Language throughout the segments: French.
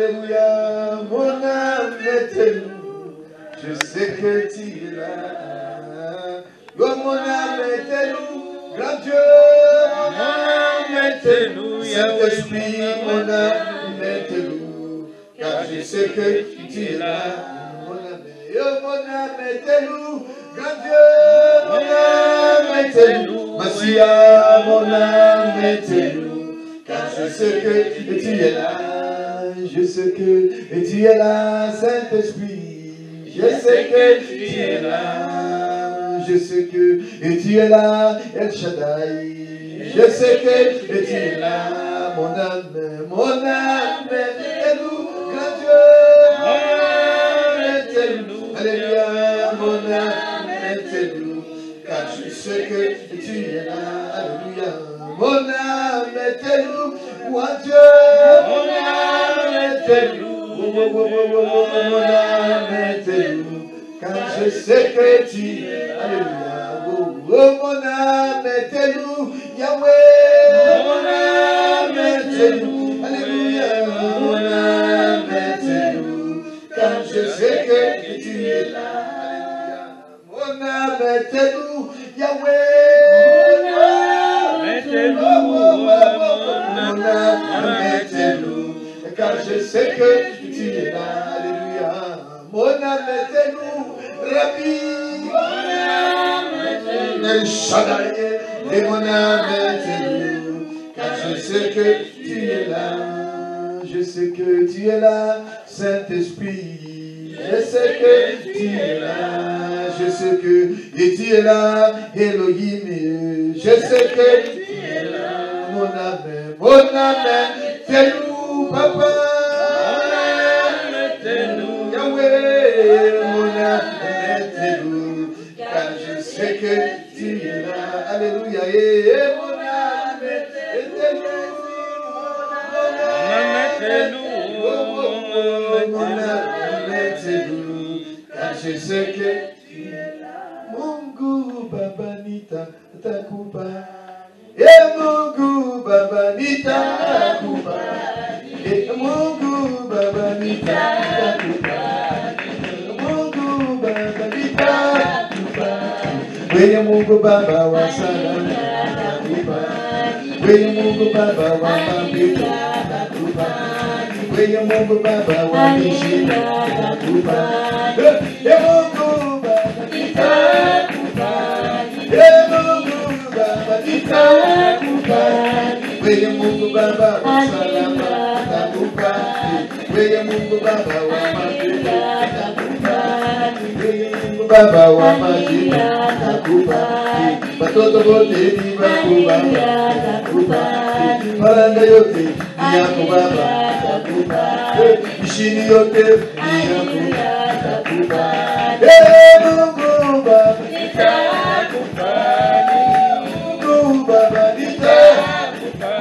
Alléluia, mon âme est louée, je sais que tu es là. Oh, mon âme est louée, grand Dieu, mon âme est louée, Saint-Esprit, mon âme est louée, car je sais que tu es là. Mon âme est louée, grand Dieu, mon âme est louée, Messia, mon âme est louée, car je sais que tu es là. Je sais que tu es là, Saint-Esprit. Je sais que tu es là. Je sais que tu es là, El Shaddai. Je sais que tu es là, mon âme est louée, grand Dieu, mon âme est louée. Alléluia, mon âme est louée, car je sais que tu es là. Alléluia, mon âme est louée, mon Dieu, mon âme est louée, mon âme est louée, car je sais que tu es. Alléluia, oh, mon âme est louée, Yahweh, mon âme est louée. Alléluia, mon âme est louée, car je sais que tu es là. Alléluia, mon âme est louée, Yahweh, mon âme est louée, mon âme est louée, car je sais que tu es là. Alléluia, mon âme est louée, Rabbi, mon âme est louée, El Shaddai, et mon âme est louée, car je sais que tu es là. Je sais que tu es là, Saint-Esprit. Je sais que tu es là. Je sais que tu es là, Elohim. Je sais que tu es là, mon âme est louée, Papa. Mon âme est louée, Yahweh. Mon âme est louée, car je sais que tu es là. Alléluia. Et mon âme est louée. Mon âme est louée, car je sais que tu es là. Mungu Baba nitakupa, Mungu Baba nitakupa, Mungu Baba nitakupa, Mungu Baba nitakupa, wewe Mungu Baba wa salama nitakupa, wewe Mungu Baba wa mapito nitakupa, wewe Mungu Baba wa mishina nitakupa, Mungu Baba nitakupa, Mungu Baba nitakupa, wewe Mungu Baba wa salama nitakupa, wewe Mungu Baba wa mapito nitakupa, wewe Mungu Baba wa majina nitakupa, watoto wote ni wako Baba nitakupa, faranga yote ni yako Baba nitakupa, mishini yote ni yako nitakupa, Mungu Baba nitakupa, Mungu Baba nitakupa,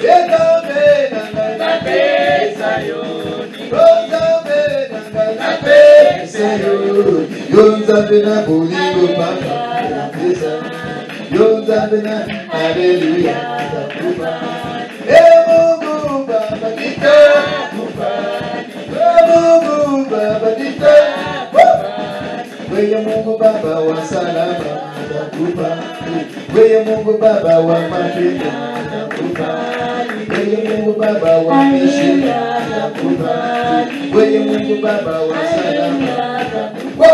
Yetame nanga pesa yoni, Yotame nanga pesa yoni, Yonzabe na bolingo Baba pesa, Yonzabe na Hallelujah nitakupa, Mungu Baba nitakupa, Mungu Baba nitakupa, wewe Mungu Baba wa salama nitakupa, wewe Mungu Baba wa mapendo nitakupa, wewe Mungu Baba wa mishina nitakupa, wewe Mungu Baba wa salama nitakupa.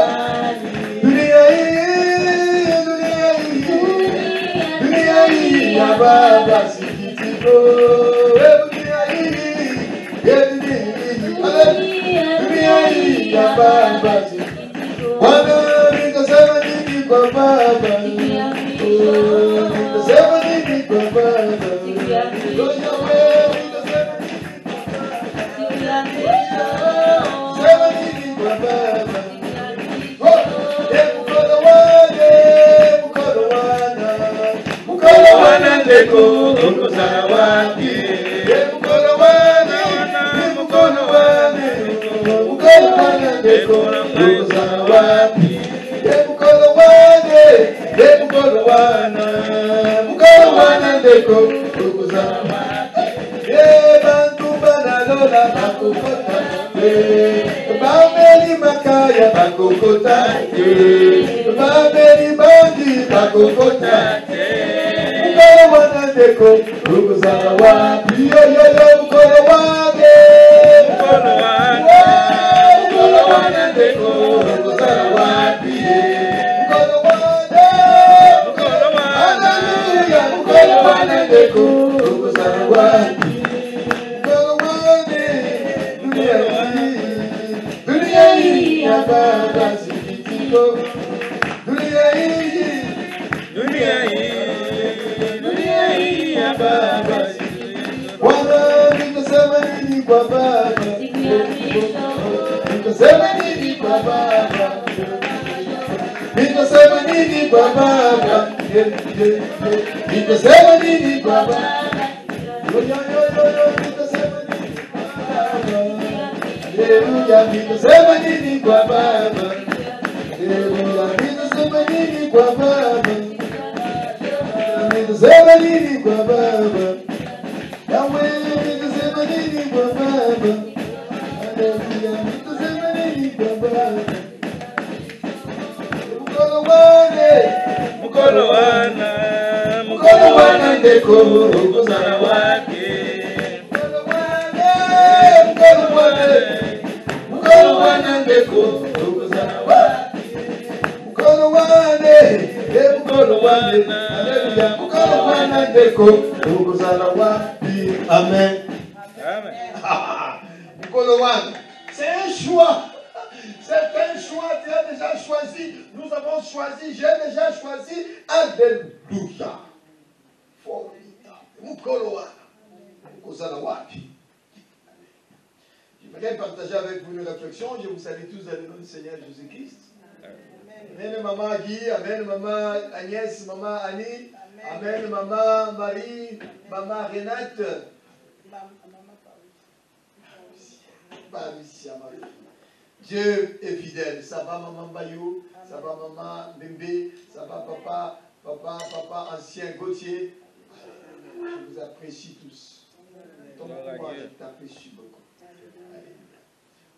Dunia hii ya Baba sikitiko, dunia hii ya Baba sikitiko, Bwana nitasema nini kwa Baba, nitasema nini kwa Baba, nitasema nini kwa Baba, mkono wana ndeko ongozana wake, mkono wana ndeko ongozana wake, mkono wana ndeko ongozana wake, bantu banalo Lola bakokota Bameli makaya bakokota Bameli bandi bakokota Mukolo wana ndeko Ukuzala wapi Yoyoyo mukolo wane Mukolo wana ndeko Ukuzala wapi Mukolo wane Hallelujah Mukolo wana ndeko Ukuzala wapi Aleluya, nitasema nini kwa Baba? Aleluya, nitasema nini kwa Baba? Nitasema nini kwa Baba? Yahweh, nitasema nini kwa Baba? Aleluya, nitasema nini kwa Baba? Mukolo wana ndeko ukuzala wake. Mukolo wana ndeko ukuzala wake. Mukolo wane, mukolo wane, Alléluia. Mukolo wana ndeko ukuzala wake. Amen. Amen. Mukolo wane, c'est un choix. C'est un choix, tu as déjà choisi, nous avons choisi, j'ai déjà choisi. Alléluia. Formidable. Mukolo wana, ukuzala wake. Je voudrais partager avec vous une réflexion. Je vous salue tous dans le nom du Seigneur Jésus-Christ. Amen, maman Guy. Amen, maman Agnès, maman Annie. Amen, maman Marie, maman Renate. Dieu est fidèle. Ça va, maman Bayou. Ça va, maman Bembe. Ça va, papa ancien Gauthier. Je vous apprécie tous. Ton pouvoir, je t'apprécie beaucoup.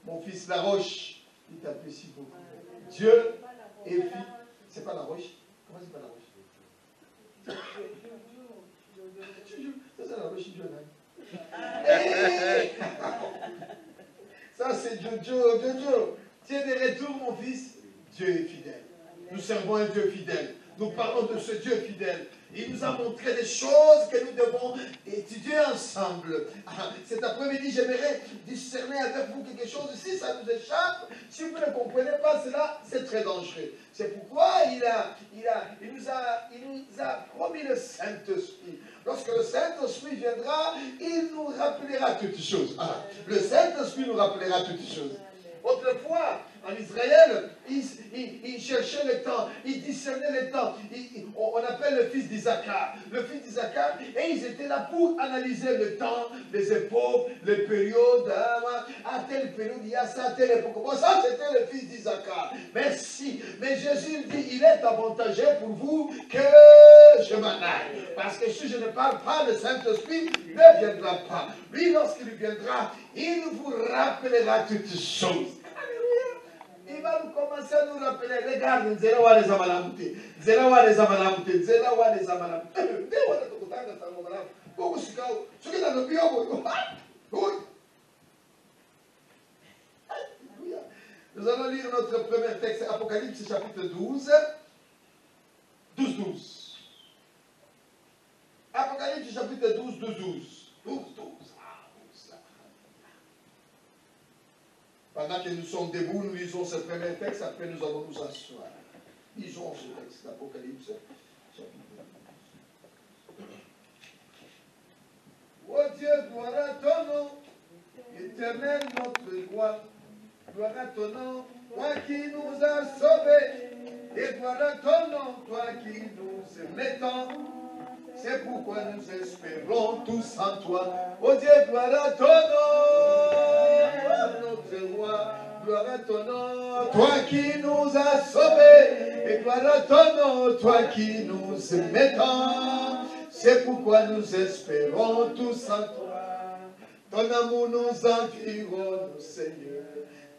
Mon fils Laroche, il t'apprécie beaucoup. Dieu est fidèle. C'est pas Laroche? Comment c'est pas Laroche? Ça c'est Laroche Jonathan. Ça c'est Jojo. Tu es de retour mon fils. Dieu est fidèle. Nous servons un Dieu fidèle. Nous parlons de ce Dieu fidèle. Il nous a montré des choses que nous devons étudier ensemble. Cet après-midi, j'aimerais discerner avec vous quelque chose. Si ça nous échappe, si vous ne comprenez pas cela, c'est très dangereux. C'est pourquoi il nous a promis le Saint-Esprit. Lorsque le Saint-Esprit viendra, il nous rappellera toutes choses. Le Saint-Esprit nous rappellera toutes choses. Autrefois, en Israël, il cherchait le temps, il discernait le temps. On appelle le fils d'Isaacar. Le fils d'Isaacar, et ils étaient là pour analyser le temps, les époques, les périodes. À telle période, il y a ça, à telle époque. Bon, ça, c'était le fils d'Isaacar. Merci. Mais Jésus dit, il est avantageux pour vous que je m'en aille. Parce que si je ne parle pas, le Saint-Esprit ne viendra pas. Lui, lorsqu'il viendra, il vous rappellera toutes choses. Il va nous commencer à nous rappeler. Regarde, Nzela les Amalamute. Nzela les Amalamute. Nzela les Amalamute. Nous allons lire notre premier texte, Apocalypse chapitre 12. 12. Apocalypse chapitre 12, 12. Pendant que nous sommes debout, nous lisons ce premier texte, après nous allons nous asseoir. Lisons ce texte d'Apocalypse, chapitre 12. Oh Dieu, gloire à ton nom, éternel notre roi. Gloire à ton nom, toi qui nous as sauvés. Et gloire à ton nom, toi qui nous mettons. C'est pourquoi nous espérons tous en toi. Oh Dieu, gloire à ton nom, notre roi. Gloire à ton nom, toi qui nous as sauvés. Et gloire à ton nom, toi qui nous mettons. C'est pourquoi nous espérons tous en toi. Ton amour nous environne, Seigneur.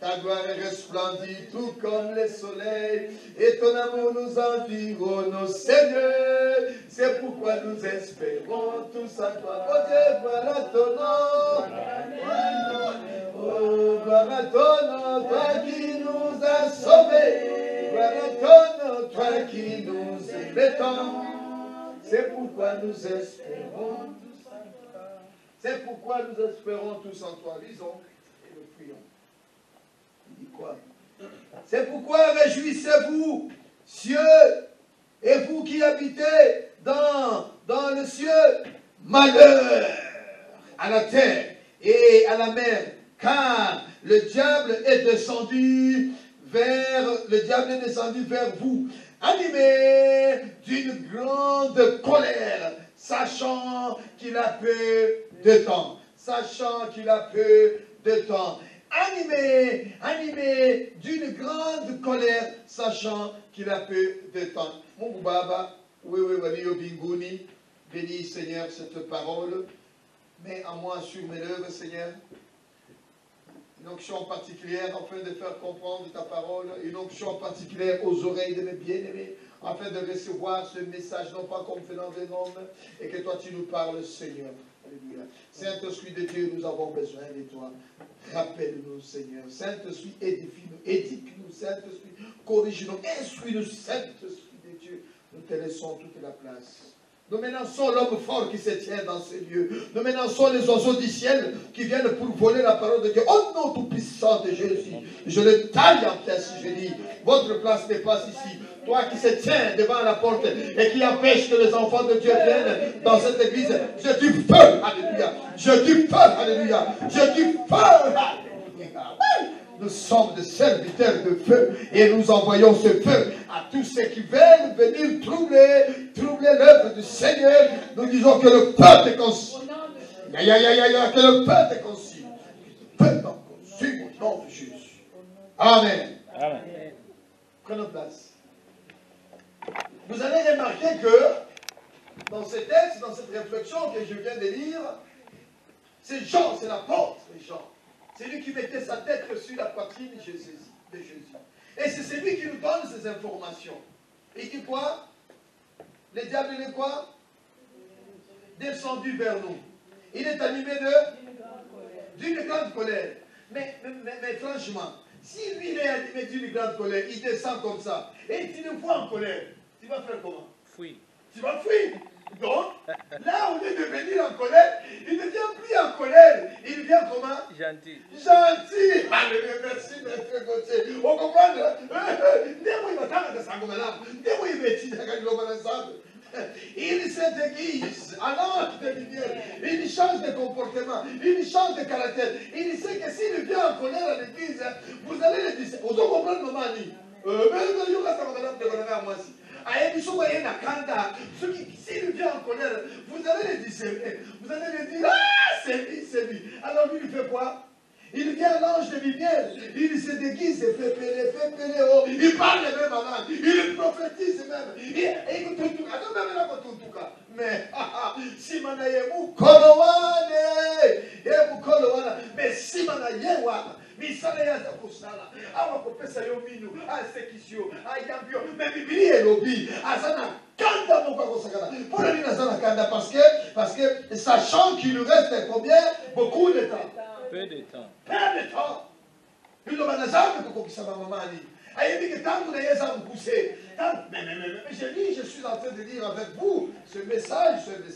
Ta gloire resplendit tout comme le soleil. Et ton amour nous environne, Seigneur. C'est pourquoi nous espérons tous à toi. Oh Dieu, voilà ton nom. Oh, gloire à ton nom, toi qui nous as sauvés. Gloire à ton nom, toi qui nous aimais tant. C'est pourquoi nous espérons tous en toi. C'est pourquoi nous espérons tous en toi. Lisons et le prions. Il dit quoi? C'est pourquoi réjouissez-vous, cieux, et vous qui habitez dans le ciel, malheur à la terre et à la mer, car le diable est descendu vers vous, animé d'une grande colère, sachant qu'il a peu de temps. Sachant qu'il a peu de temps. Animé d'une grande colère, sachant qu'il a peu de temps. Mon Baba, oui, Binguni, bénis Seigneur cette parole. Mets à moi sur mes lèvres, Seigneur, une onction particulière afin de faire comprendre ta parole, une onction particulière aux oreilles de mes bien-aimés, afin de recevoir ce message, non pas comme venant d'un homme, et que toi tu nous parles, Seigneur. Alléluia. Saint-Esprit de Dieu, nous avons besoin de toi. Rappelle-nous, Seigneur. Saint-Esprit, édifie-nous, éduque-nous, Saint-Esprit, corrige-nous, instruis-nous, Saint-Esprit de Dieu. Nous te laissons toute la place. Nous menaçons l'homme fort qui se tient dans ces lieux. Nous menaçons les oiseaux du ciel qui viennent pour voler la parole de Dieu. Oh nom tout-puissant de Jésus, je le taille en pièces, je dis, votre place n'est pas ici. Toi qui se tiens devant la porte et qui empêche que les enfants de Dieu viennent dans cette église, je dis feu, alléluia. Je dis feu, alléluia. Je dis feu, alléluia. Nous sommes des serviteurs de feu et nous envoyons ce feu à tous ceux qui veulent venir troubler l'œuvre du Seigneur. Nous disons que le feu te consume. Que le feu te consume. Que le feu te consume au nom de Jésus. Amen. Amen. Prenons place. Vous allez remarquer que dans ce texte, dans cette réflexion que je viens de lire, c'est Jean, c'est l'apôtre Jean. C'est lui qui mettait sa tête sur la poitrine de Jésus. Et c'est celui qui nous donne ces informations. Et dit quoi? Le diable, il est quoi? Descendu vers nous. Il est animé d'une grande colère. Mais franchement, si lui il est animé d'une grande colère, il descend comme ça, et tu le vois en colère, tu vas faire comment? Fuir. Tu vas fuir. Donc, là, au lieu de venir en colère, il ne vient plus en colère. Il vient comment? Gentil. Gentil. Alléluia, merci, maître Gauthier. On comprend? Il se déguise à l'ange de lumière. Il change de comportement. Il change de caractère. Il sait que s'il vient en colère à l'église, vous allez le dire. Vous comprenez, maman? S'il vient en colère, vous allez le discerner. Vous allez le dire, ah, c'est lui, c'est lui. Alors lui, il fait quoi? Il vient l'ange de lumière, il se déguise, il fait péler, oh, il parle même en langue, il prophétise même. Écoute tout, attends, même là, tout cas. Mais, si manayemu kolowane, mais si manayewa. Misala ya kusala awa kopesa yo minu asekisio ayambio mais Bible elobi azana kanda moko kosakana pour lui azana kanda parce que sachant qu'il nous reste combien beaucoup de temps peu de temps il doit nazama kokokisa mamani ayebi que tant que les gens poussé mais je suis en train de dire avec vous ce message de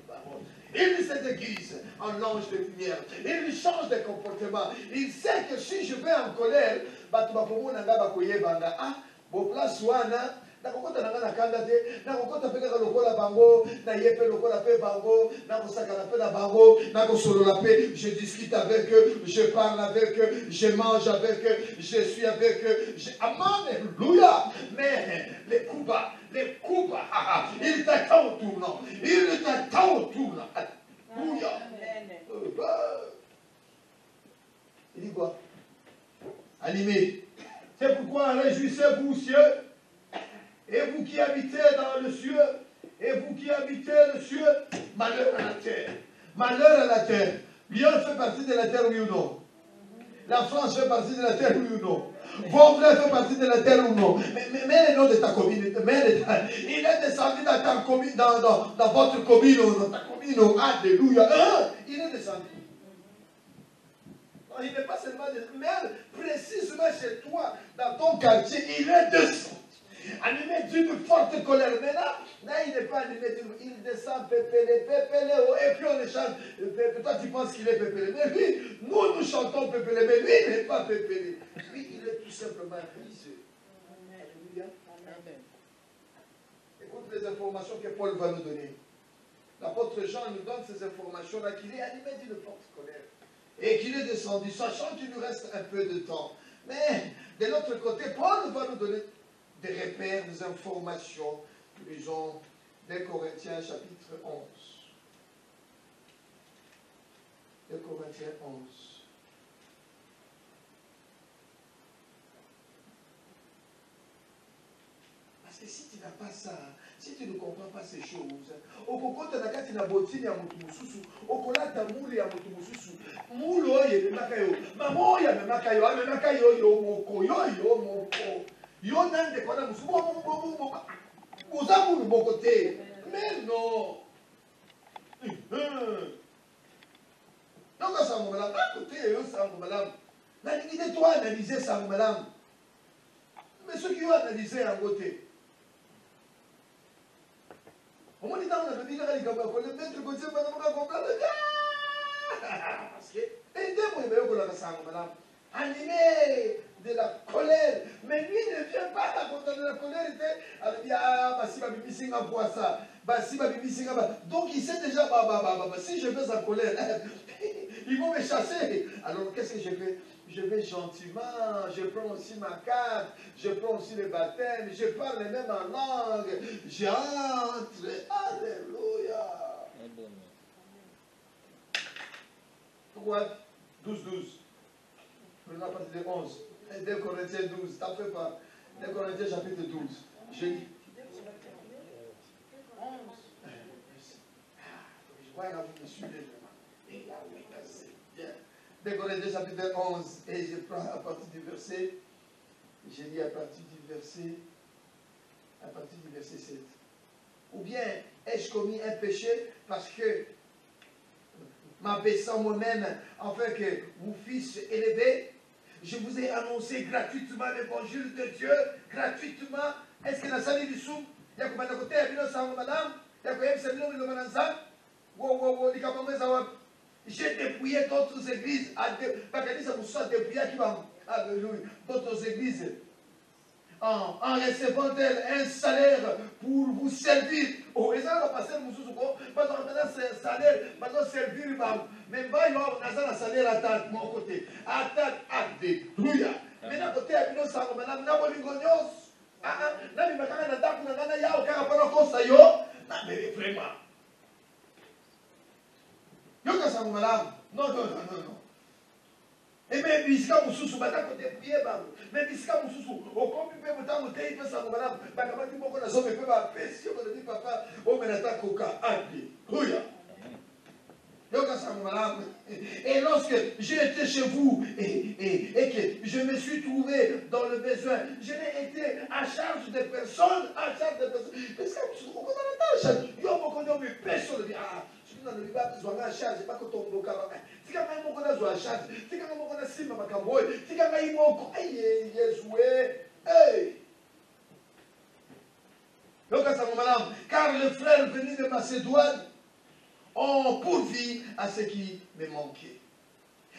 parole. Il se déguise en ange de lumière. Il change de comportement. Il sait que si je vais en colère, place wana nakokota nanga na kanda te nakokota pe kaka lokola bango na yepe lokola pe bango nakosakana pe na bango nakosolola pe je discute avec eux, je parle avec eux, je mange avec eux, je suis avec eux, alléluia. Mais les coups bas, il t'attend au tournant, il t'attend au tournant. Alléluia. Il dit quoi? Animé. C'est pourquoi réjouissez-vous, cieux, et vous qui habitez dans le ciel, et vous qui habitez le ciel, malheur à la terre. Malheur à la terre. Lyon fait partie de la terre, oui ou non? La France fait partie de la terre, oui ou non? Votre fait partie de la terre ou non? Mais le nom de ta commune, il est descendu dans ta commune, dans votre commune, dans ta commune, alléluia. Il est descendu. Non, il n'est pas seulement descendu, mais précisément chez toi, dans ton quartier, il est descendu. Animé d'une forte colère. Mais là, il n'est pas animé d'une. Il descend pépélé, pépélé, et puis on le chante. Toi, tu penses qu'il est pépélé. Mais lui, nous chantons pépélé, mais lui, il n'est pas pépélé. Lui, il est tout simplement brisé. Alléluia. Écoute les informations que Paul va nous donner. L'apôtre Jean nous donne ces informations-là, qu'il est animé d'une forte colère. Et qu'il est descendu, sachant qu'il nous reste un peu de temps. Mais de l'autre côté, Paul va nous donner des repères, des informations. Lisons 2 Corinthiens chapitre 11. 2 Corinthiens 11. Parce que si tu n'as pas ça, si tu ne comprends pas ces choses, au kokota na kati na botini ya mutu mususu, okolata muli ya mutu mususu, mulu oyo ememaka yo, mama oyo amemaka yo, amemaka yo yo moko, yo moko. Yo nande kona musu, uza mulu moko te. Mais non. Donc sango malamu, côté yo sango malamu. Na ningine toi analyser sango malamu. Mais ceux qui ont analysé en côté. Au moins, on a dit que le maître côté, on a compris. Parce que, animé de la colère, mais lui ne vient pas quand de la colère. Il dit, ah, si ma bibi singa voit ça, si ma bibi singa. Donc il sait déjà, si je vais en colère, ils vont me chasser. Alors qu'est-ce que je fais? Je vais gentiment, je prends aussi ma carte, je prends aussi le baptême, je parle même en langue, j'entre. Alléluia. Pourquoi 12, 12. Prenons la partie de 11. 2 Corinthiens 12, t'en fais pas. 2 Corinthiens chapitre 12. Je lis. Je crois que vous me suivez vraiment. C'est bien. 2 Corinthiens chapitre 11, et je prends à partir du verset, je lis à partir du verset 7. Ou bien, ai-je commis un péché parce que, m'abaissant moi-même, afin que vous fussiez élevés, je vous ai annoncé gratuitement l'évangile de Dieu, gratuitement. Est-ce que la salle du sou, il y a comme un côté, il y a un madame, il y a comme un j'ai dépouillé d'autres églises, d'autres églises, en recevant d'elles un salaire pour vous servir. Oh, et ça va passer le moussou, parce que maintenant c'est un salaire, maintenant servir, mais il y a un salaire à ta mon côté, à ta alléluia. Mais d'un côté, il y a un salaire, maintenant, il y a un salaire, mais vraiment. Non. Et même bisika mususu bata côté prier ba mais bisika mususu au kombi pe mutango te ipe sa ngana bakabati moko na zome pe ba pesi ko dit papa o menata koka alléluia. Et lorsque j'ai été chez vous et que je me suis trouvé dans le besoin, je n'ai été à charge de personne, Parce que vous connaissez la tâche. Il y a beaucoup de personnes qui disent, non, il pas besoin de charge, pas que ton bocal. Si quelqu'un a beaucoup de charge, si quelqu'un a beaucoup de sim, si quelqu'un a beaucoup de car le frère venu de Macédoine ont pourvu à ce qui me manquait.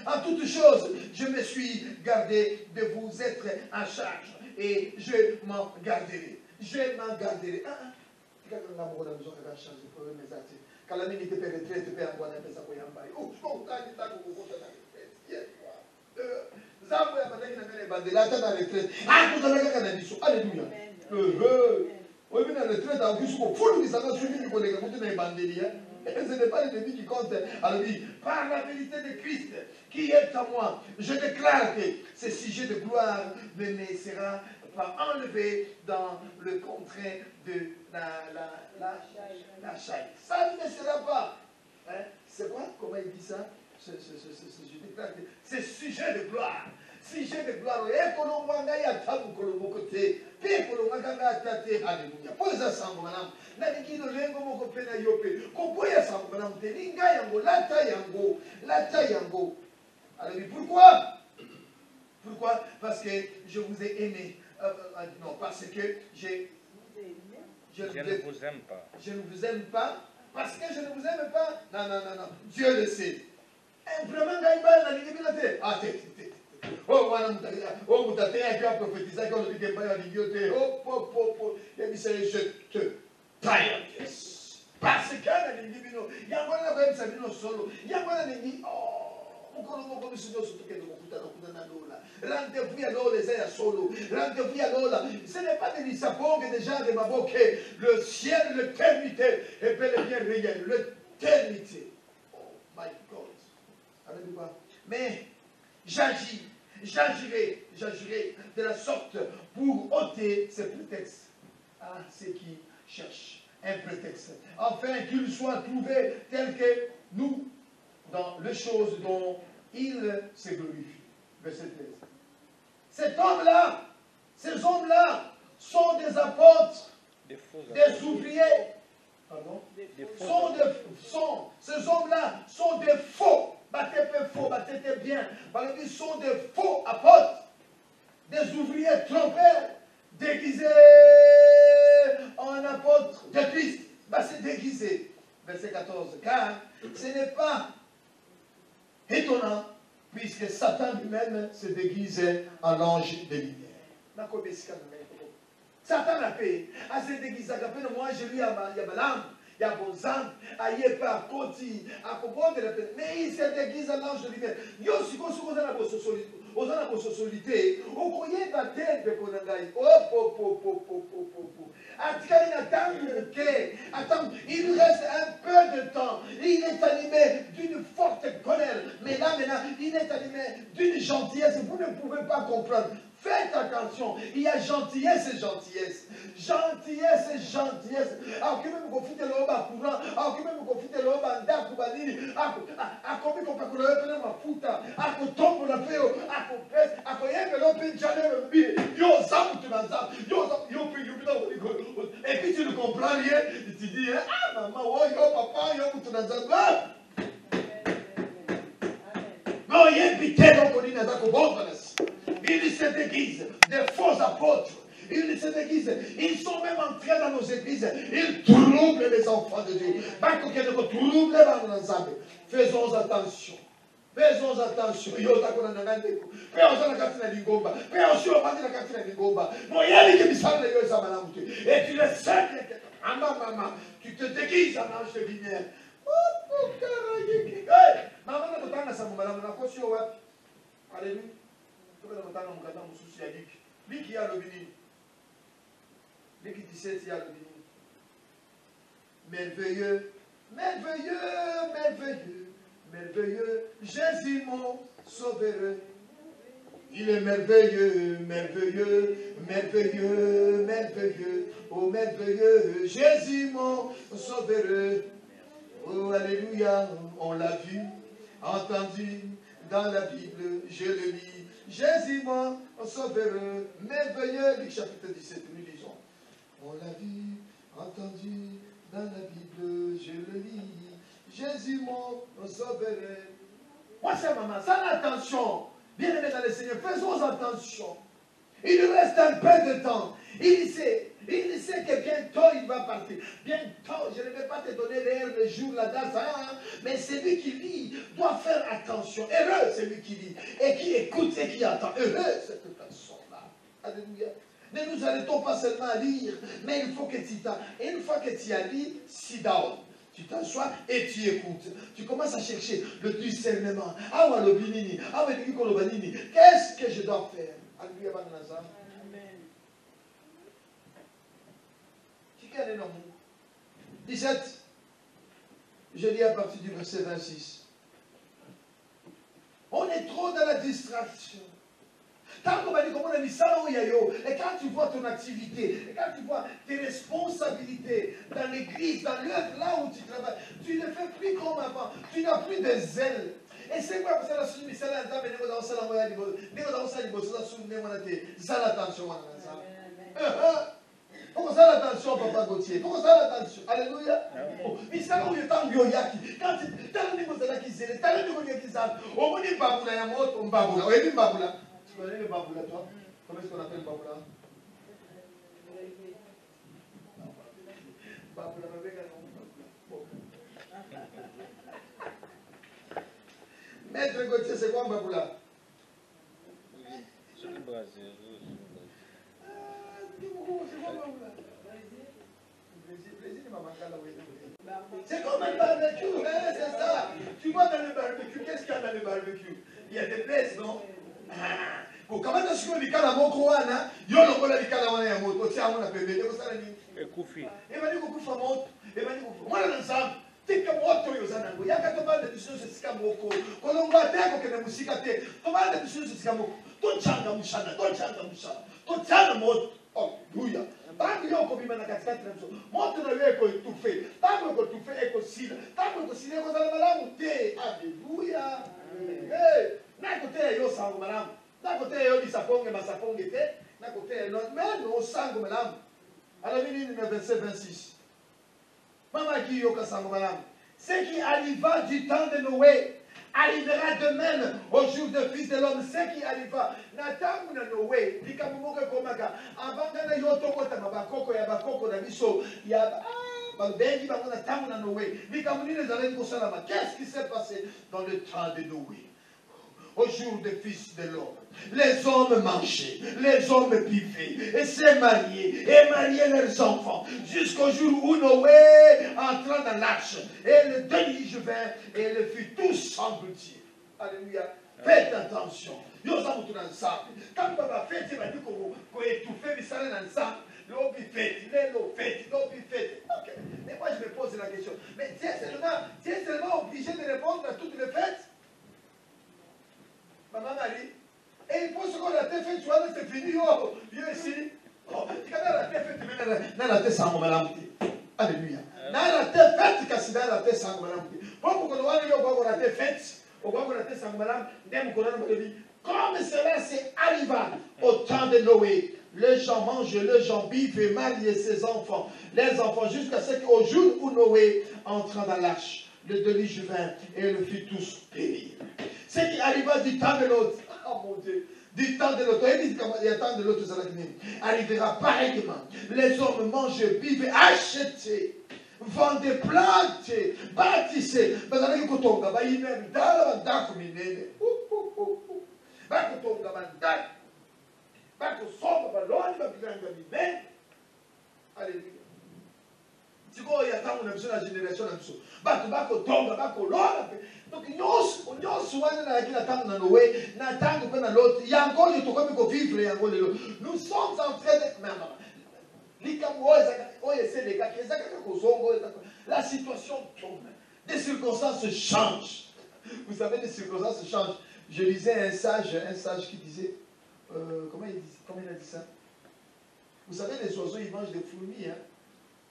En toutes choses, je me suis gardé de vous être en charge et je m'en garderai. Je m'en garderai. Alléluia. Oui, mais dans le train, dans le fou, ça va suivre les bandeliers. Ce n'est pas l'ennemi qui compte. Alors, il dit, par la vérité de Christ qui est en moi, je déclare que ce sujet de gloire ne me sera pas enlevé dans le contraint de la chaîne. Ça ne me sera pas. Hein? C'est quoi? Comment il dit ça? je déclare que c'est sujet de gloire. Sujet de gloire. Et qu'on voit à table pour le côté. Puis pour le maganga à tâte. Alléluia. Pose à ça, madame. Nani no lengo moko pena yope. Koboya sa madame. Telinga yango. Lata yango. Lata yango. Alors, pourquoi? Pourquoi? Parce que je vous ai aimé. Non, parce que je ne vous aime pas. Je ne vous aime pas. Parce que je ne vous aime pas. Non, non, non, non. Dieu le sait. Vraiment, ah, oh, vous qui a prophétisé, quand on dit que oh, je te taille. Parce que il y a un solo. Il y a un rendez-vous à l'eau, les airs solo. Rendez-vous à l'eau là. Ce n'est pas des sapons que des gens de ma boque. Le ciel, l'éternité est bel et bien réel. L'éternité. Oh my God. Alléluia. Mais j'agirai de la sorte pour ôter ces prétextes à ceux qui cherchent un prétexte, afin qu'il soit trouvé tel que nous, dans les choses dont il se glorifie. Verset 13. Ces hommes-là sont des apôtres, des ouvriers. Pardon? Ces hommes-là sont des faux. Battez faux, battez bien. Ils sont des faux apôtres, des ouvriers trompeurs, déguisés en apôtres de Christ. C'est déguisé. Verset 14. Car ce n'est pas étonnant, puisque Satan lui-même se déguise en ange de lumière. Satan a fait, à se déguiser, moi je lui ai l'âme. Il y a bon sang, à y être à côté, à comprendre la peine. Mais il se déguise en ange de lumière. Yo, si vous avez la socialité, vous croyez la tête de Konangaï. Attends, il lui reste un peu de temps. Il est animé d'une forte colère. Mais là, maintenant, il est animé d'une gentillesse. Vous ne pouvez pas comprendre. Faites attention, il y a gentillesse et gentillesse. Gentillesse et gentillesse. Alors que même vous faites le haut courant, alors que même vous faites le haut banda, kubanini, à combien qu'on peut le ma futa, à qu'on tombe la paix, à qu'on pèse, à qu'on y ait l'open channel, yo zam tu vas zam, yo et puis tu ne comprends rien, et tu dis, ah maman, oh yo papa, yo tu vas zam. Non, il y a un pité donc on dit n'a pas bon. Ils se déguisent, des faux apôtres. Ils se déguisent. Ils sont même entrés dans nos églises. Ils troublent les enfants de Dieu. Faisons attention. Faisons attention. Et tu le sais. Tu te déguises en ange de lumière. Alléluia. Merveilleux, merveilleux, merveilleux, merveilleux, Jésus mon sauveur. Il est merveilleux, merveilleux, merveilleux, merveilleux, oh merveilleux, Jésus mon sauveur. Oh alléluia, on l'a vu, entendu dans la Bible, je le lis. Jésus mon sauveur, merveilleux, Luc chapitre 17, nous lisons. On l'a vu, entendu dans la Bible, je le lis. Jésus mon sauveur. Moi c'est maman, ça l'attention. Bien aimé dans le Seigneur, faisons attention. Il nous reste un peu de temps. Il sait que bientôt il va partir. Bientôt, je ne vais pas te donner l'heure, le jour, la date, hein, mais celui qui lit doit faire attention. Heureux celui qui lit et qui écoute et qui attend. Heureux cette personne-là. Alléluia. Ne nous arrêtons pas seulement à lire, mais il faut que tu t'as. Et une fois que tu as lu, sit down. Tu t'assois et tu écoutes. Tu commences à chercher le discernement. Qu'est-ce que je dois faire? Alléluia. Amen. 17. Je lis à partir du verset 26. On est trop dans la distraction. Tant qu'on va dire comment on a mis ça, et quand tu vois ton activité, et quand tu vois tes responsabilités dans l'église, dans l'œuvre, là où tu travailles, tu ne fais plus comme avant. Tu n'as plus de zèle. Et c'est quoi ça la sous misala en temps mais dans ça la moya libo. Négo dans ça libo ça sous négo na te. Ça l'attention wana ça. Pourquoi ça l'attention papa Gauthier? Pourquoi ça l'attention? Alléluia. Misala où temps bio yaki. Quand tu négo ça qui zélé, tu négo yaki ça. Au moins il babula ya moto babula. Oui, il babula. Tu connais le babula toi? Comment est-ce qu'on appelle babula? Babula babega non. Maître Gauthier, c'est quoi Babula? C'est quoi c'est comme un barbecue, hein, c'est ça. Tu vois dans le barbecue, qu'est-ce qu'il y a dans le barbecue? Il y a des blesses, non? Comment est-ce qu'on dit que la mokoana, il y a le cas de la moto, tiens, on a bébé, et vous savez, et Koufi. Et m'a dit que Koufa monte, et m'a dit que moi, l'ensemble. Tika moto yo zanango yaka to bande bisunzu sika moko kolongwa te ko kene musika te to bande bisunzu sika moko to changa mushana to changa moto haleluya tangu yo ko bima na katikati na mso moto na yo ko tufe tangu ko tufe eko sila tangu ko sila ko zala malamu te haleluya na ko te yo sango malamu na ko te yo disaponge masaponge te na ko te no mais no sango malamu ala nini na verset 26. Ce qui arriva du temps de Noé arrivera de même au jour du Fils de l'homme. Ce qui arriva. Natamu na Noé. Dikamumoke komaka. Abangana yoto kota mabakoko ya bakoko na biso. Ya bengi bakona tamu na Noé. Dikamunine zaleni kosalama. Qu'est-ce qui s'est passé dans le temps de Noé? Au jour du Fils de l'homme, les hommes mangeaient, les hommes buvaient, et se mariaient, et mariaient leurs enfants, jusqu'au jour où Noé entra dans l'arche, et le déluge vint, et le fut tous engloutis. Alléluia. Faites attention. Nous sommes tous ensemble. Quand papa fait, il va dire qu'on étouffe, mais ça est ensemble. L'obi fait, l'obi fait. Ok. Mais moi, je me pose la question. Mais tu es seulement obligé de répondre à toutes les fêtes? Maman Marie, et il faut ce qu'on a fait, tu vois, c'est fini, oh, viens ici. Oh, tu as la tête faite, tu as la tête sans malamte. Alléluia. La tête faite, tu as la tête sans malamte. Pourquoi on a la tête faite, on a la tête sans malamte, comme cela s'est arrivé au temps de Noé, les gens mangent, les gens vivent et marient ses enfants, les enfants, jusqu'à ce qu'au jour où Noé entra dans l'arche, le déluge vint et le fit tous périr. Ce qui arriva du temps de l'autre, oh mon Dieu, du temps de l'autre, il y a temps de l'autre, arrivera pareillement. Les hommes mangent, vivent, achètent, vendent, plantent, bâtissent. Alléluia. Tu vois, il y a tant de la génération de ça. Donc, il y a encore des vivre. Nous sommes en train de. La situation tourne. Des circonstances changent. Vous savez, des circonstances changent. Je lisais un sage qui disait. Comment il a dit ça? Vous savez, les oiseaux, ils mangent des fourmis. Hein?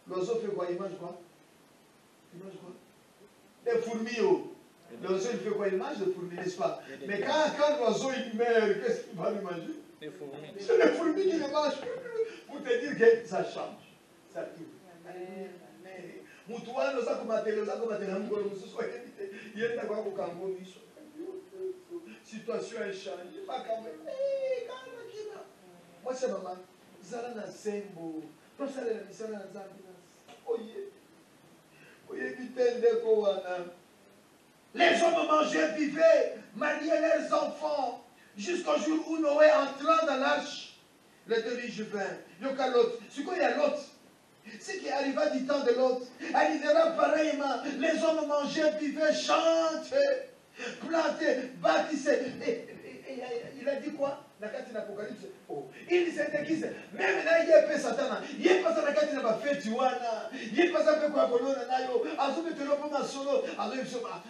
L'oiseau fait quoi? Il mange quoi? Il mange quoi? Des fourmis. Oh. L'oiseau, il fait quoi? Il mange des fourmis, n'est-ce pas? Mais quand l'oiseau, il meurt, qu'est-ce qu'il va lui manger? Des fourmis. C'est les fourmis qui les mangent. Pour te dire que ça change. Ça tourne. Situation est changée. Moi, c'est maman. Zalana Sembo. Les hommes mangeaient, vivaient, mariaient leurs enfants, jusqu'au jour où Noé entra dans l'arche. Le déluge vint. C'est quoi il y a l'autre? Ce qui arriva du temps de l'autre arrivera pareillement. Les hommes mangeaient, vivaient, chantaient, plantaient, bâtissaient. Et il a dit quoi? Il s'est déguisé. Même là, il y a peu Satan. Il y a pas ça la carte n'a fait tuana. Il y a pas ça peu quoi colonna nayo. Azumi te lopo masolo. Azumi so ah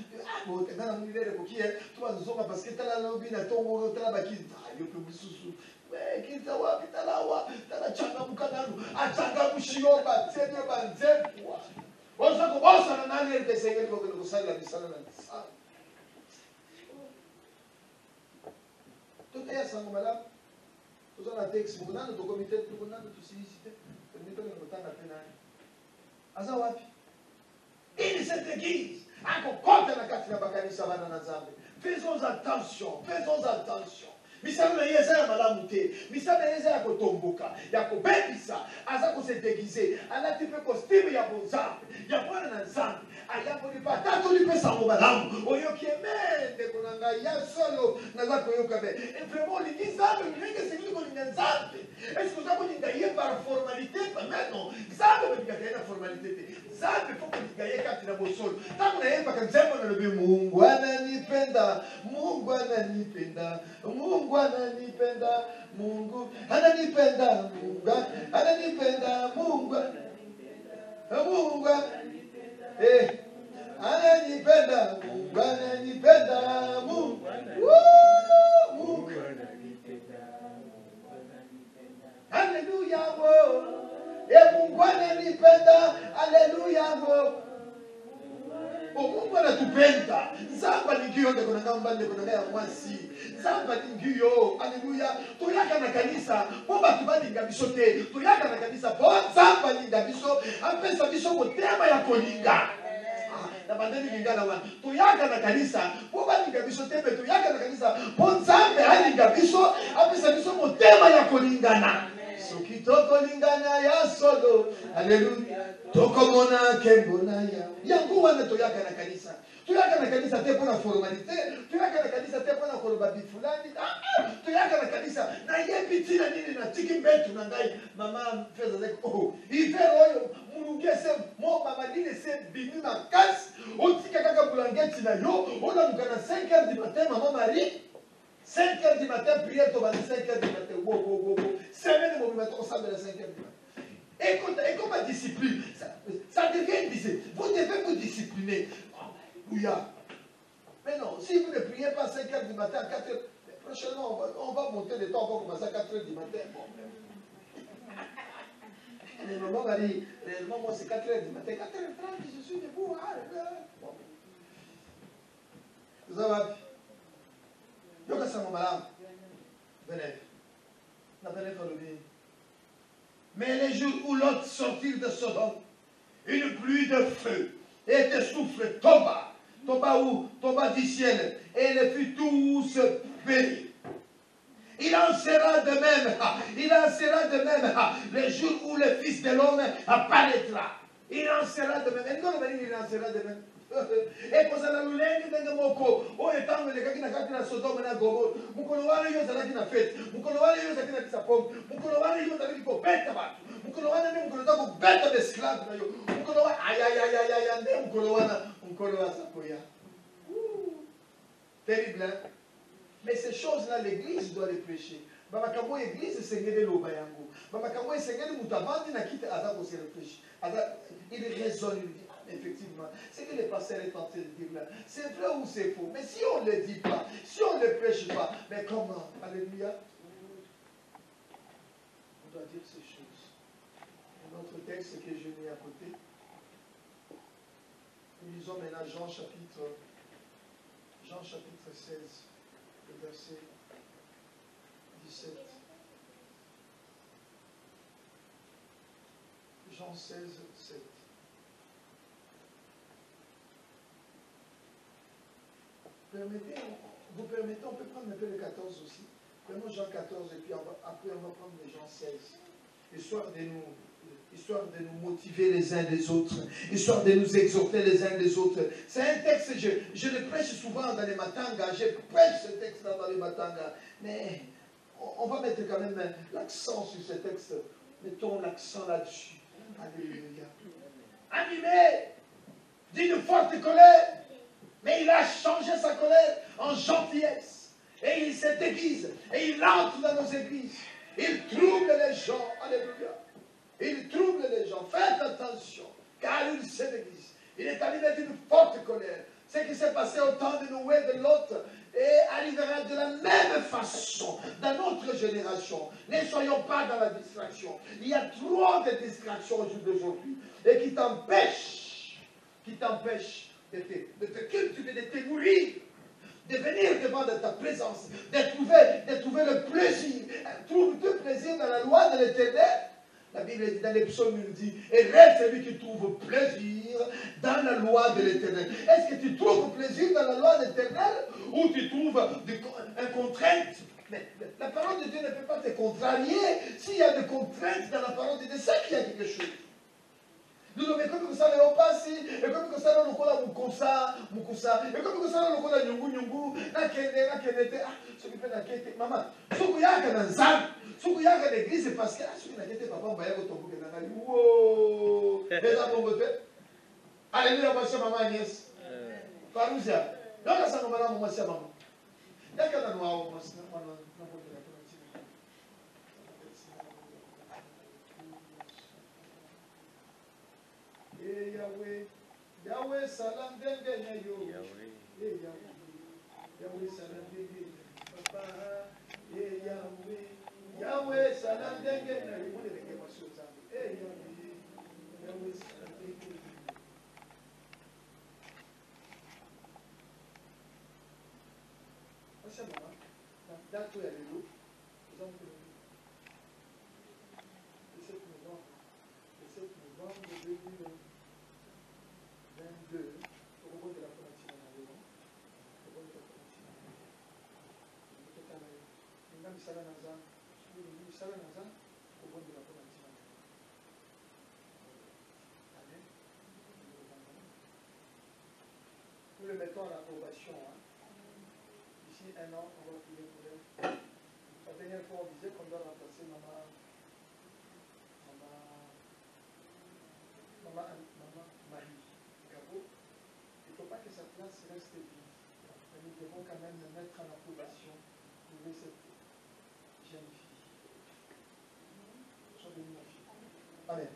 bon t'es dans la univers de qui est. Toi nous sommes parce que t'as la lobby na tongo t'as la qui yo pe mususu. Ouais qui t'as wa t'as la wa t'as la changa mukanalu. Achanga mushio ba tsenye ba nzepwa. Osa ko bosa na nani el pesenge ko sala bisala na. sango madame. Vous avez un texte, vous avez un comité, vous avez un société, vous avez un pénal. Azawapi. Il cette église. Faisons attention, faisons attention. Misala yeza ya malamu te, misala yeza ya kotomboka, ya kobebisa, aza ko se déguiser, ala tipe costume ya bonzambe, ya bwana na nzambe, aya ko li patato li pesa mo malamu, oyo kiemende konanga ya solo na za ko yoka be. Et vraiment li nzambe ngenge se ko linga nzambe. Est-ce que ça ko linga ye par formalité pas maintenant? Nzambe ko linga na formalité te. Nzambe faut ko linga ye kati na bosolo. Tangu na ye pa kanzembo na lobe Mungu ananipenda, Mungu ananipenda, Mungu ananipenda, Mungu ananipenda, Mungu ananipenda, Mungu Mungu ananipenda, Mungu ananipenda, Mungu Mungu Haleluya wo. Mungu ananipenda, haleluya wo. Mungu anatupenda. Nzamba ningiyo ndeko na ngamba ndeko na ya mwasi. Nzamba ningiyo. Haleluya. Tuyaka na kanisa. Bomba tubalinga biso te. Tuyaka na kanisa. Bo nzamba linga biso. Apesa biso motema ya kolinga. Na bandeni lingana wana. Tuyaka na kanisa. Bomba linga biso te. Tuyaka na kanisa. Bo nzamba alinga biso. Apesa biso motema ya kolingana. Soki toko lingana ya solo. Haleluya. Toko mona kembona ya. Yangu wana toyaka na kanisa. Toyaka na kanisa te pona formalite. Toyaka na kanisa te pona koloba bifulani. Toyaka na kanisa. Na yebi tina nini na tiki mbetu na ngai. Mama feza zeko. Oh. Ifer oyo. Muluge se. Mo mama nini se bini makasi. Otika kaka bulangeti na yo. Ona mukana 5h du matin maman Marie. 5h du matin prière to bani 5h du matin. Wow. Semaine de mon matin on s'en à 5h du matin. Et comme la discipline, ça devient une discipline. Vous devez vous discipliner. Alléluia. Mais non, si vous ne priez pas à 5h du matin, à 4h, prochainement, on va monter le temps, on va commencer à 4h du matin. Bon. Mais maman m'a dit, réellement, moi c'est 4h du matin. 4h30, je suis debout. Bon. Vous avez vu? Donc, c'est mon malade. Venez. N'appelez pas le bien. Mais les jours où l'autre sortit de Sodome, une pluie de feu et de souffle tomba où? Tomba du ciel, et les fut tous péris. Il en sera de même, les jours où le Fils de l'homme apparaîtra. Il en sera de même. Et non, il en sera de même. Et pour ça, nous l'avons moko. Oh, et tant que les gars qui na Sodome na Gomorrhe, mukolowale yo zalaki na fête, mukolowale yo zalaki na kisapom, mukolowale yo zalaki ko beta batu, mukolowale ne mukolota ko beta d'esclave na yo, mukolowa ay ne mukolowa sakoya. Terrible, hein? Mais ces choses-là, l'Église doit les prêcher. Bamakamo Église, c'est ngede lo bayango. Bamakamo c'est ngede mutabandi na kite azako se réfléchit. Il raisonne, il dit. Effectivement, ce que le pasteur est en train de dire là, c'est vrai ou c'est faux. Mais si on ne le dit pas, si on ne le prêche pas, mais comment? Alléluia. On doit dire ces choses. Un autre texte que je mets à côté. Nous lisons maintenant Jean chapitre 16, le verset 17. Jean 16, 7. Vous permettez, on peut prendre un peu le 14 aussi. Prenons Jean 14 et puis après on va prendre les Jean 16. Histoire de nous motiver les uns les autres. Histoire de nous exhorter les uns les autres. C'est un texte, je le prêche souvent dans les matangas. Je prêche ce texte-là dans les matangas. Mais on va mettre quand même l'accent sur ce texte. Mettons l'accent là-dessus. Alléluia. Animé d'une forte colère. Mais il a changé sa colère en gentillesse. Et il se déguise. Et il entre dans nos églises. Il trouble les gens. Alléluia. Il trouble les gens. Faites attention. Car il se déguise. Il est animé d'une forte colère. Ce qui s'est passé au temps de Noé et de Lot et arrivera de la même façon dans notre génération. Ne soyons pas dans la distraction. Il y a trop de distractions au jour d'aujourd'hui. Et qui t'empêchent de te cultiver, de te nourrir de venir devant de ta présence, de trouver le plaisir. Trouve-tu plaisir dans la loi de l'Éternel? La Bible dit dans les psaumes, il dit, et rêve celui qui trouve plaisir dans la loi de l'Éternel. Est-ce que tu trouves plaisir dans la loi de l'Éternel ou tu trouves un contrainte? Mais la parole de Dieu ne peut pas te contrarier. S'il y a des contraintes dans la parole de Dieu, c'est qu'il y a quelque chose. Nous devons comme ça les opassi, et comme ça nous colla mukosa, et comme ça nous colla nyungu, nakende, ah, ce qui fait la quête, maman, ce qu'il y a dans Zan, ce qu'il y a dans l'église, c'est parce que, ah, ce qui a été papa, on va y avoir ton bouquet dans la vie, wow, les hommes vont voter. Alléluia, ma chère maman Agnès. Parousia, non, là, ça nous va là, mon chère maman. D'accord, dans noir, mon chère maman. Yahweh, Yahweh, salam denge yo. Yahweh, Yahweh, salam denge. Papa, Yahweh, Yahweh, salam denge yo. Mo le denge maso zambi. Yahweh, Yahweh, salam denge. Asa mama, dato ya lelo. Zambi. Le 7 novembre. Le 7 novembre 2022. Au niveau de la formation à l'élan, au niveau de la formation à l'élan, peut-être à l'élan. Maintenant, il s'allait dans un, au niveau de la formation à l'élan. Amen. Nous le mettons à l'approbation. Hein. D'ici un an, on va prier pour elle. La dernière fois, on disait qu'on doit remplacer maman Marie. Il ne faut pas que sa place reste vide. Mais nous devons quand même le mettre en approbation pour cette jeune fille. Sois bénie, ma fille. Amen.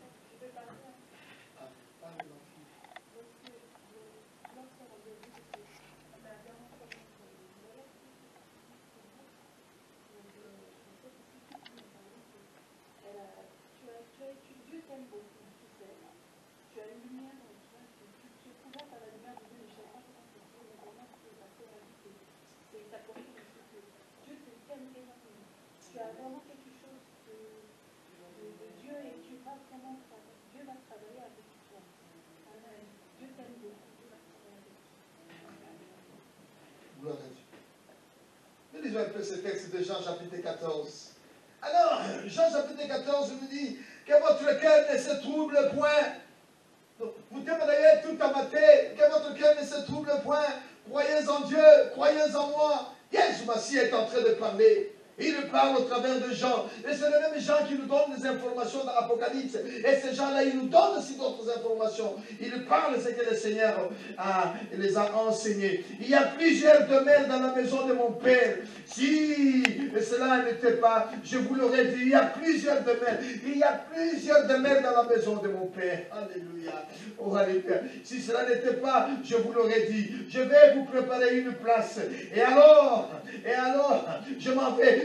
Ah, parle, ma fille. Dieu t'aime beaucoup, tu sais. Tu as une lumière, tu es couvert par la lumière de Dieu, mais je ne sais pas comment tu peux passer la vie. C'est ta portée de ce que Dieu t'aime énormément. Tu as vraiment quelque chose de Dieu et tu vas vraiment travailler. Dieu va travailler avec toi. Amen. Dieu t'aime beaucoup. Dieu va travailler avec toi. Gloire à Dieu. Nous lisons un peu ce texte de Jean chapitre 14. Alors, Jean chapitre 14 nous dit que votre cœur ne se trouble point. Vous demandez tout à matin, que votre cœur ne se trouble point. Croyez en Dieu, croyez en moi. Jésus Messie est en train de parler. Il parle au travers de Jean. Et c'est les mêmes gens qui nous donnent des informations dans l'Apocalypse. Et ces gens-là, ils nous donnent aussi d'autres informations. Ils parlent ce que le Seigneur les a enseignés. Il y a plusieurs demeures dans la maison de mon Père. Si cela n'était pas, je vous l'aurais dit, il y a plusieurs demeures. Il y a plusieurs demeures dans la maison de mon Père. Alléluia. Oh, alléluia. Si cela n'était pas, je vous l'aurais dit. Je vais vous préparer une place. Et alors, je m'en vais.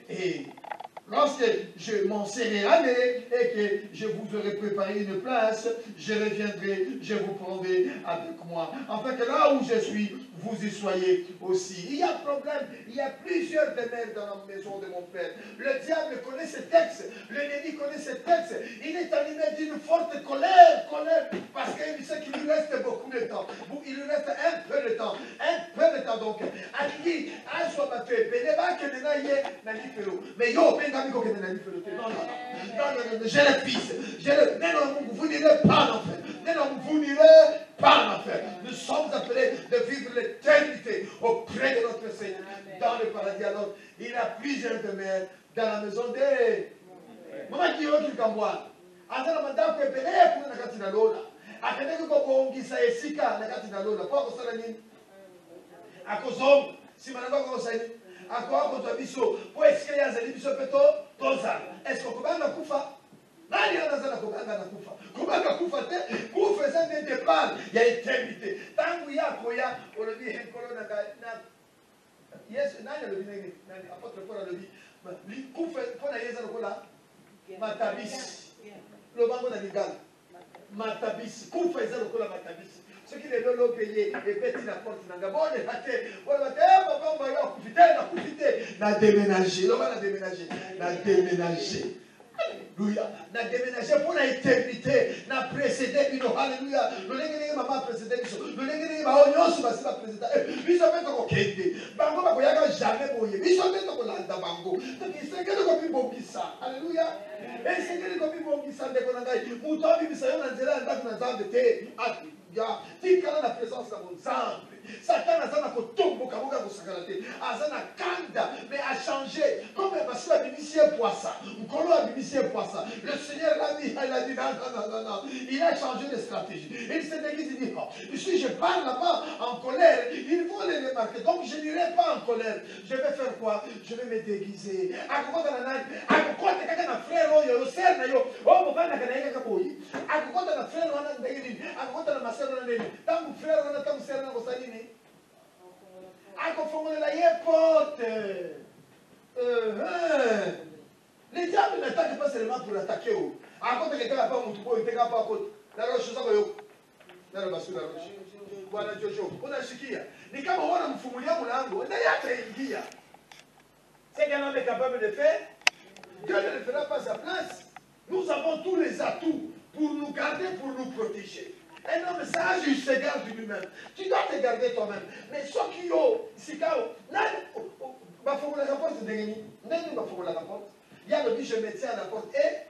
Et lorsque je m'en serai allé et que je vous aurai préparé une place, je reviendrai, je vous prendrai avec moi. Afin que là où je suis, vous y soyez aussi. Il y a un problème, il y a plusieurs demeures dans la maison de mon Père. Le diable connaît ce texte, l'ennemi connaît ce texte. Il est animé d'une forte colère, parce qu'il sait qu'il lui reste beaucoup de temps. Il lui reste un peu de temps, donc. Ali, un soit battu, mais yo, non, j'ai le fils, vous n'irez pas en enfer. Vous n'irez pas en enfer. Nous sommes appelés de vivre l'éternité auprès de notre Seigneur dans le paradis. Alors, il y a plusieurs demeures dans la maison des maman qui est en bois. Azana madame que belé pour na katina lola. Akadeko ko bongisa esika na katina lola. Kwa ko sala nini? Akozom si manaba ko sala akwa ko to biso po esika ya zali biso peto toza. Est-ce que kubanga kufa? Nani anazana kubanga na kufa? Kubanga kufa te kufa ça ne dépend, il y a éternité. Tangu yako ya olobi henkolo na yes nani olobi nani apôtre Paul olobi kufa pona yeza lokola matabisi. Le bango na ligala matabisi kufa eza lokola matabisi. Ce qui est lolo pe payé, et puis la porte n'a pas bon, et n'a déménagé, l'homme a déménagé, n'a déménagé. Alléluia. N'a déménagé pour l'éternité. N'a précédé. Alléluia. Le négé maman précédé. Le négé maman on va se précédé. Ils ont fait comme Kende. Bango ba koyaga jamais boye. Ils ont fait comme landa bango. Donc ils sont que comme bobisa. Alléluia. Et c'est que comme bobisa de konangai. Muto bibisa yo na nzela ndatu na zambe te. Alléluia. Tikala na présence na bonzambe. Satan a zana kotombo kaboka kosakalate. Azana kanda mais a changé. Comme parce que la Bible poisson. Nkolo a Bible poisson. Le Seigneur l'a dit, il a dit non. Il a changé de stratégie. Il s'est déguisé, il dit non. Si je parle là-bas en colère, il faut les remarquer. Donc je n'irai pas en colère. Je vais faire quoi? Je vais me déguiser. À quoi dans la frère, le frère, oh, mon frère, à quoi dans la frère, à quoi dans la masseur, tant mon frère, tant mon frère, vous savez. À quoi font les porte? Les diables n'attaquent pas seulement pour attaquer. À côté de quelqu'un, pas mon tour, il ne pas à côté. La roche, ça va y la roche. Voilà, Jojo. On a chiquia. Les cas, on a mfumulia moulango. On a y'a c'est qu'un homme est capable de faire. Dieu ne le fera pas à sa place. Nous avons tous les atouts pour nous garder, pour nous protéger. Un homme sage, il se garde lui-même. Tu dois te garder toi-même. Mais ceux qui ont, c'est quand, là, il faut que la rapporte de Rémi. Il faut que la rapporte. Il y a le dit, je me tiens à la porte et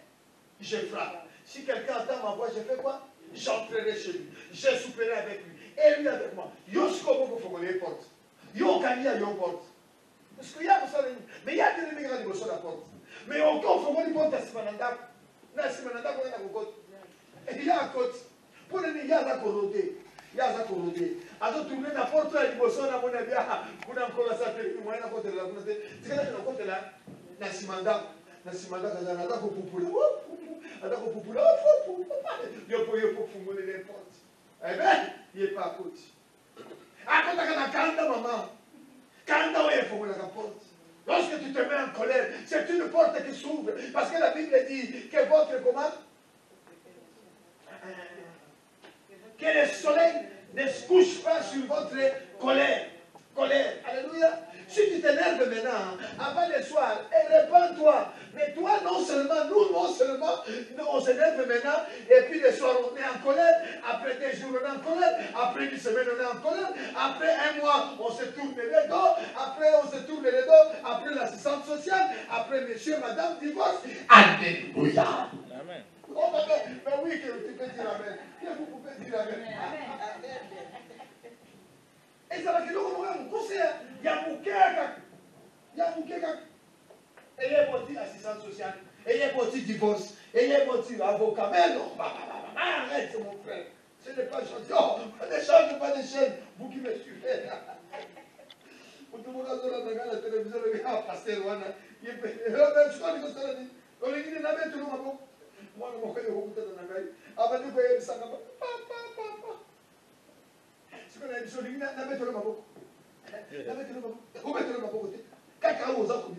je frappe. Si quelqu'un entend ma voix, je fais quoi? J'entrerai chez lui. Je souperai avec lui. Et lui avec moi. Yo, ce qu'on faut qu'on les porte. Yo, Kania, yo porte. Parce qu'il y a ça, mais il y a des immigrants qui sont la porte. Mais encore, il faut qu'on les porte à Simananda. Simananda, on est à côte. Et il y a un côte. Pour les il y a la corrodée. Il y a la corrodée. À d'autres tourner la porte, il y a un mon avis. Pour encore la saper, moi, la côte de la côte. C'est que la côte là. Nasimanda kazana ko pupula ada ko pupula yo po fumole les portes eh ben il est pas à côté akota kana kanda maman kanda ouais fumole la porte. Lorsque tu te mets en colère, c'est une porte qui s'ouvre parce que la Bible dit que votre comment que le soleil ne se couche pas sur votre colère. Alléluia. Si tu t'énerves maintenant, avant le soir, et répands-toi. Mais toi, non seulement, nous, on s'énerve maintenant, et puis le soir, on est en colère. Après 2 jours, on est en colère. Après 1 semaine, on est en colère. Après 1 mois, on se tourne les dos. Après, on se tourne les dos. Après l'assistante sociale. Après, monsieur, madame, divorce. Alléluia. Amen. Oh, mais oui, que tu peux dire Amen. Que vous pouvez dire Amen. Et ça va que nous, on conseille. Il y a Moukeka. Et il y a un assistante sociale. Et il y a un divorce. Et il y a un avocat. Mais non, arrête, mon frère. Ce n'est pas gentil. Oh, ne change pas de chaîne. Vous qui me suivez. Tout le monde a regardé la télévision. Le gars a passé loin. Il est payé. Je crois que c'est dit. On est dit, n'avait tout le monde. Moi, je me fais beaucoup de nagaï. Avant de payer le sang. Papa. Ce qu'on a dit, c'est n'avait tout le monde. Où mettre ma côté? Cacao aux autres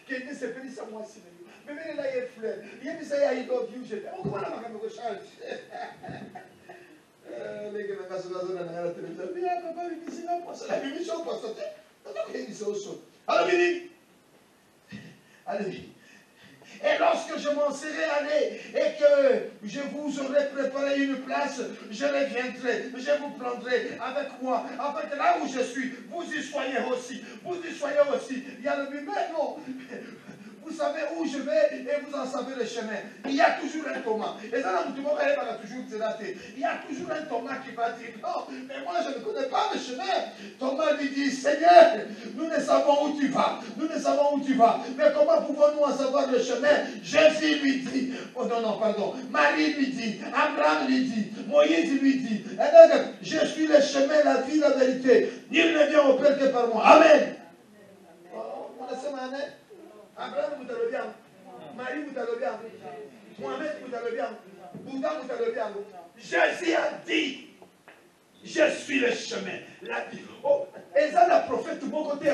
qui était se fait ça moi si mais mais là il est fleur il est ça il doit vivre je on comment la maman me change les gars na casa na la télévision bien papa il dit non pas la émission pas ça donc il dit ça aussi allez et lorsque je m'en serai allé et que je vous aurai préparé une place, je reviendrai, je vous prendrai avec moi, afin que là où je suis, vous y soyez aussi. Il y a le mais non. Vous savez où je vais et vous en savez le chemin. Il y a toujours un Thomas. Et ça, il y a toujours un Thomas qui va dire non, mais moi je ne connais pas le chemin. Thomas lui dit Seigneur, nous ne savons où tu vas. Mais comment pouvons-nous en savoir le chemin? Jésus lui dit, Marie lui dit, Abraham lui dit, Moïse lui dit, je suis le chemin, la vie, la vérité. Nul ne vient au Père que par moi. Amen. Abraham vous allez bien, Marie vous allez bien, Mohamed vous allez bien, Bouddha vous allez bien. Jésus a dit, je suis le chemin, la vie. Oh, et ça, la prophète, tout mon côté,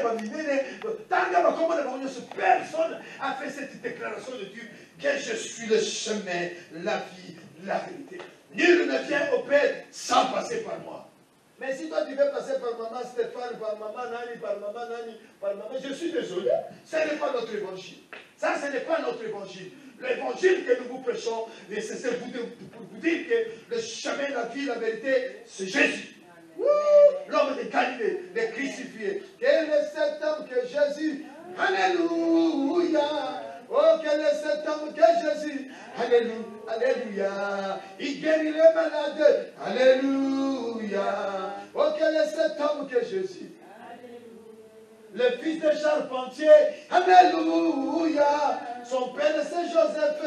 personne a fait cette déclaration de Dieu que je suis le chemin, la vie, la vérité. Nul ne vient au Père sans passer par moi. Mais si toi tu veux passer par maman Stéphane, par maman Nani, par maman Nani, par maman, je suis désolé, ce n'est pas notre évangile. Ça, ce n'est pas notre évangile. L'évangile que nous vous prêchons, c'est pour vous dire que le chemin, la vie, la vérité, c'est Jésus. L'homme de Galilée, le crucifié. Quel est cet homme que Jésus? Alléluia. Oh, quel est cet homme que Jésus? Alléluia. Alléluia. Il guérit les malades. Alléluia. Oh, quel est cet homme que Jésus? Le fils de charpentier. Alléluia. Son père c'est Joseph.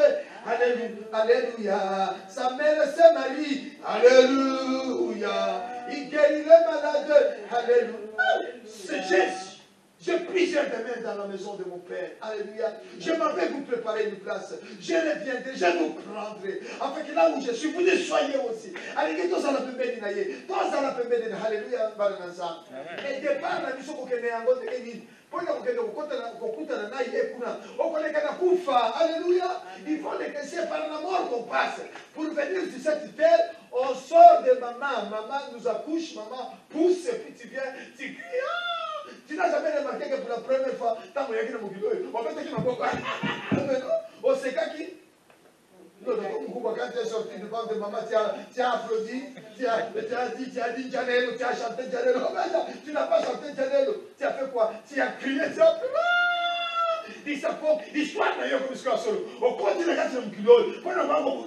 Alléluia. Alléluia. Sa mère c'est Marie. Alléluia. Il guérit les malades. Alléluia. C'est Jésus. J'ai plusieurs demain dans la maison de mon Père. Alléluia. Je m'en vais vous préparer une place. Je reviendrai, je vous prendrai. Afin que là où je suis, vous y soyez aussi. Alléluia. Tous à la pembeni naye. Tous à la pembeni naye. Alléluia. Baranasa. Et départ la mission pour que nous ayons gagné. Pour que nous ayons Alléluia. Il faut les laisser par la mort qu'on passe. Pour venir sur cette terre, on sort de maman. Maman nous accouche, maman pousse, et puis tu viens, tu cries. Tu n'as jamais remarqué que pour la première fois, tu as moyen de me en fait, tu m'as pas. Au Seka qui? Non, quand tu es sorti devant de maman, tu as applaudi, tu as dit Janelo, tu as chanté Janelo. Tu n'as pas chanté Janelo. Tu as fait quoi? Tu as crié, tu as fait. L'histoire n'a pas comme solo. Au continent, quand tu as un kilo, pour le moment,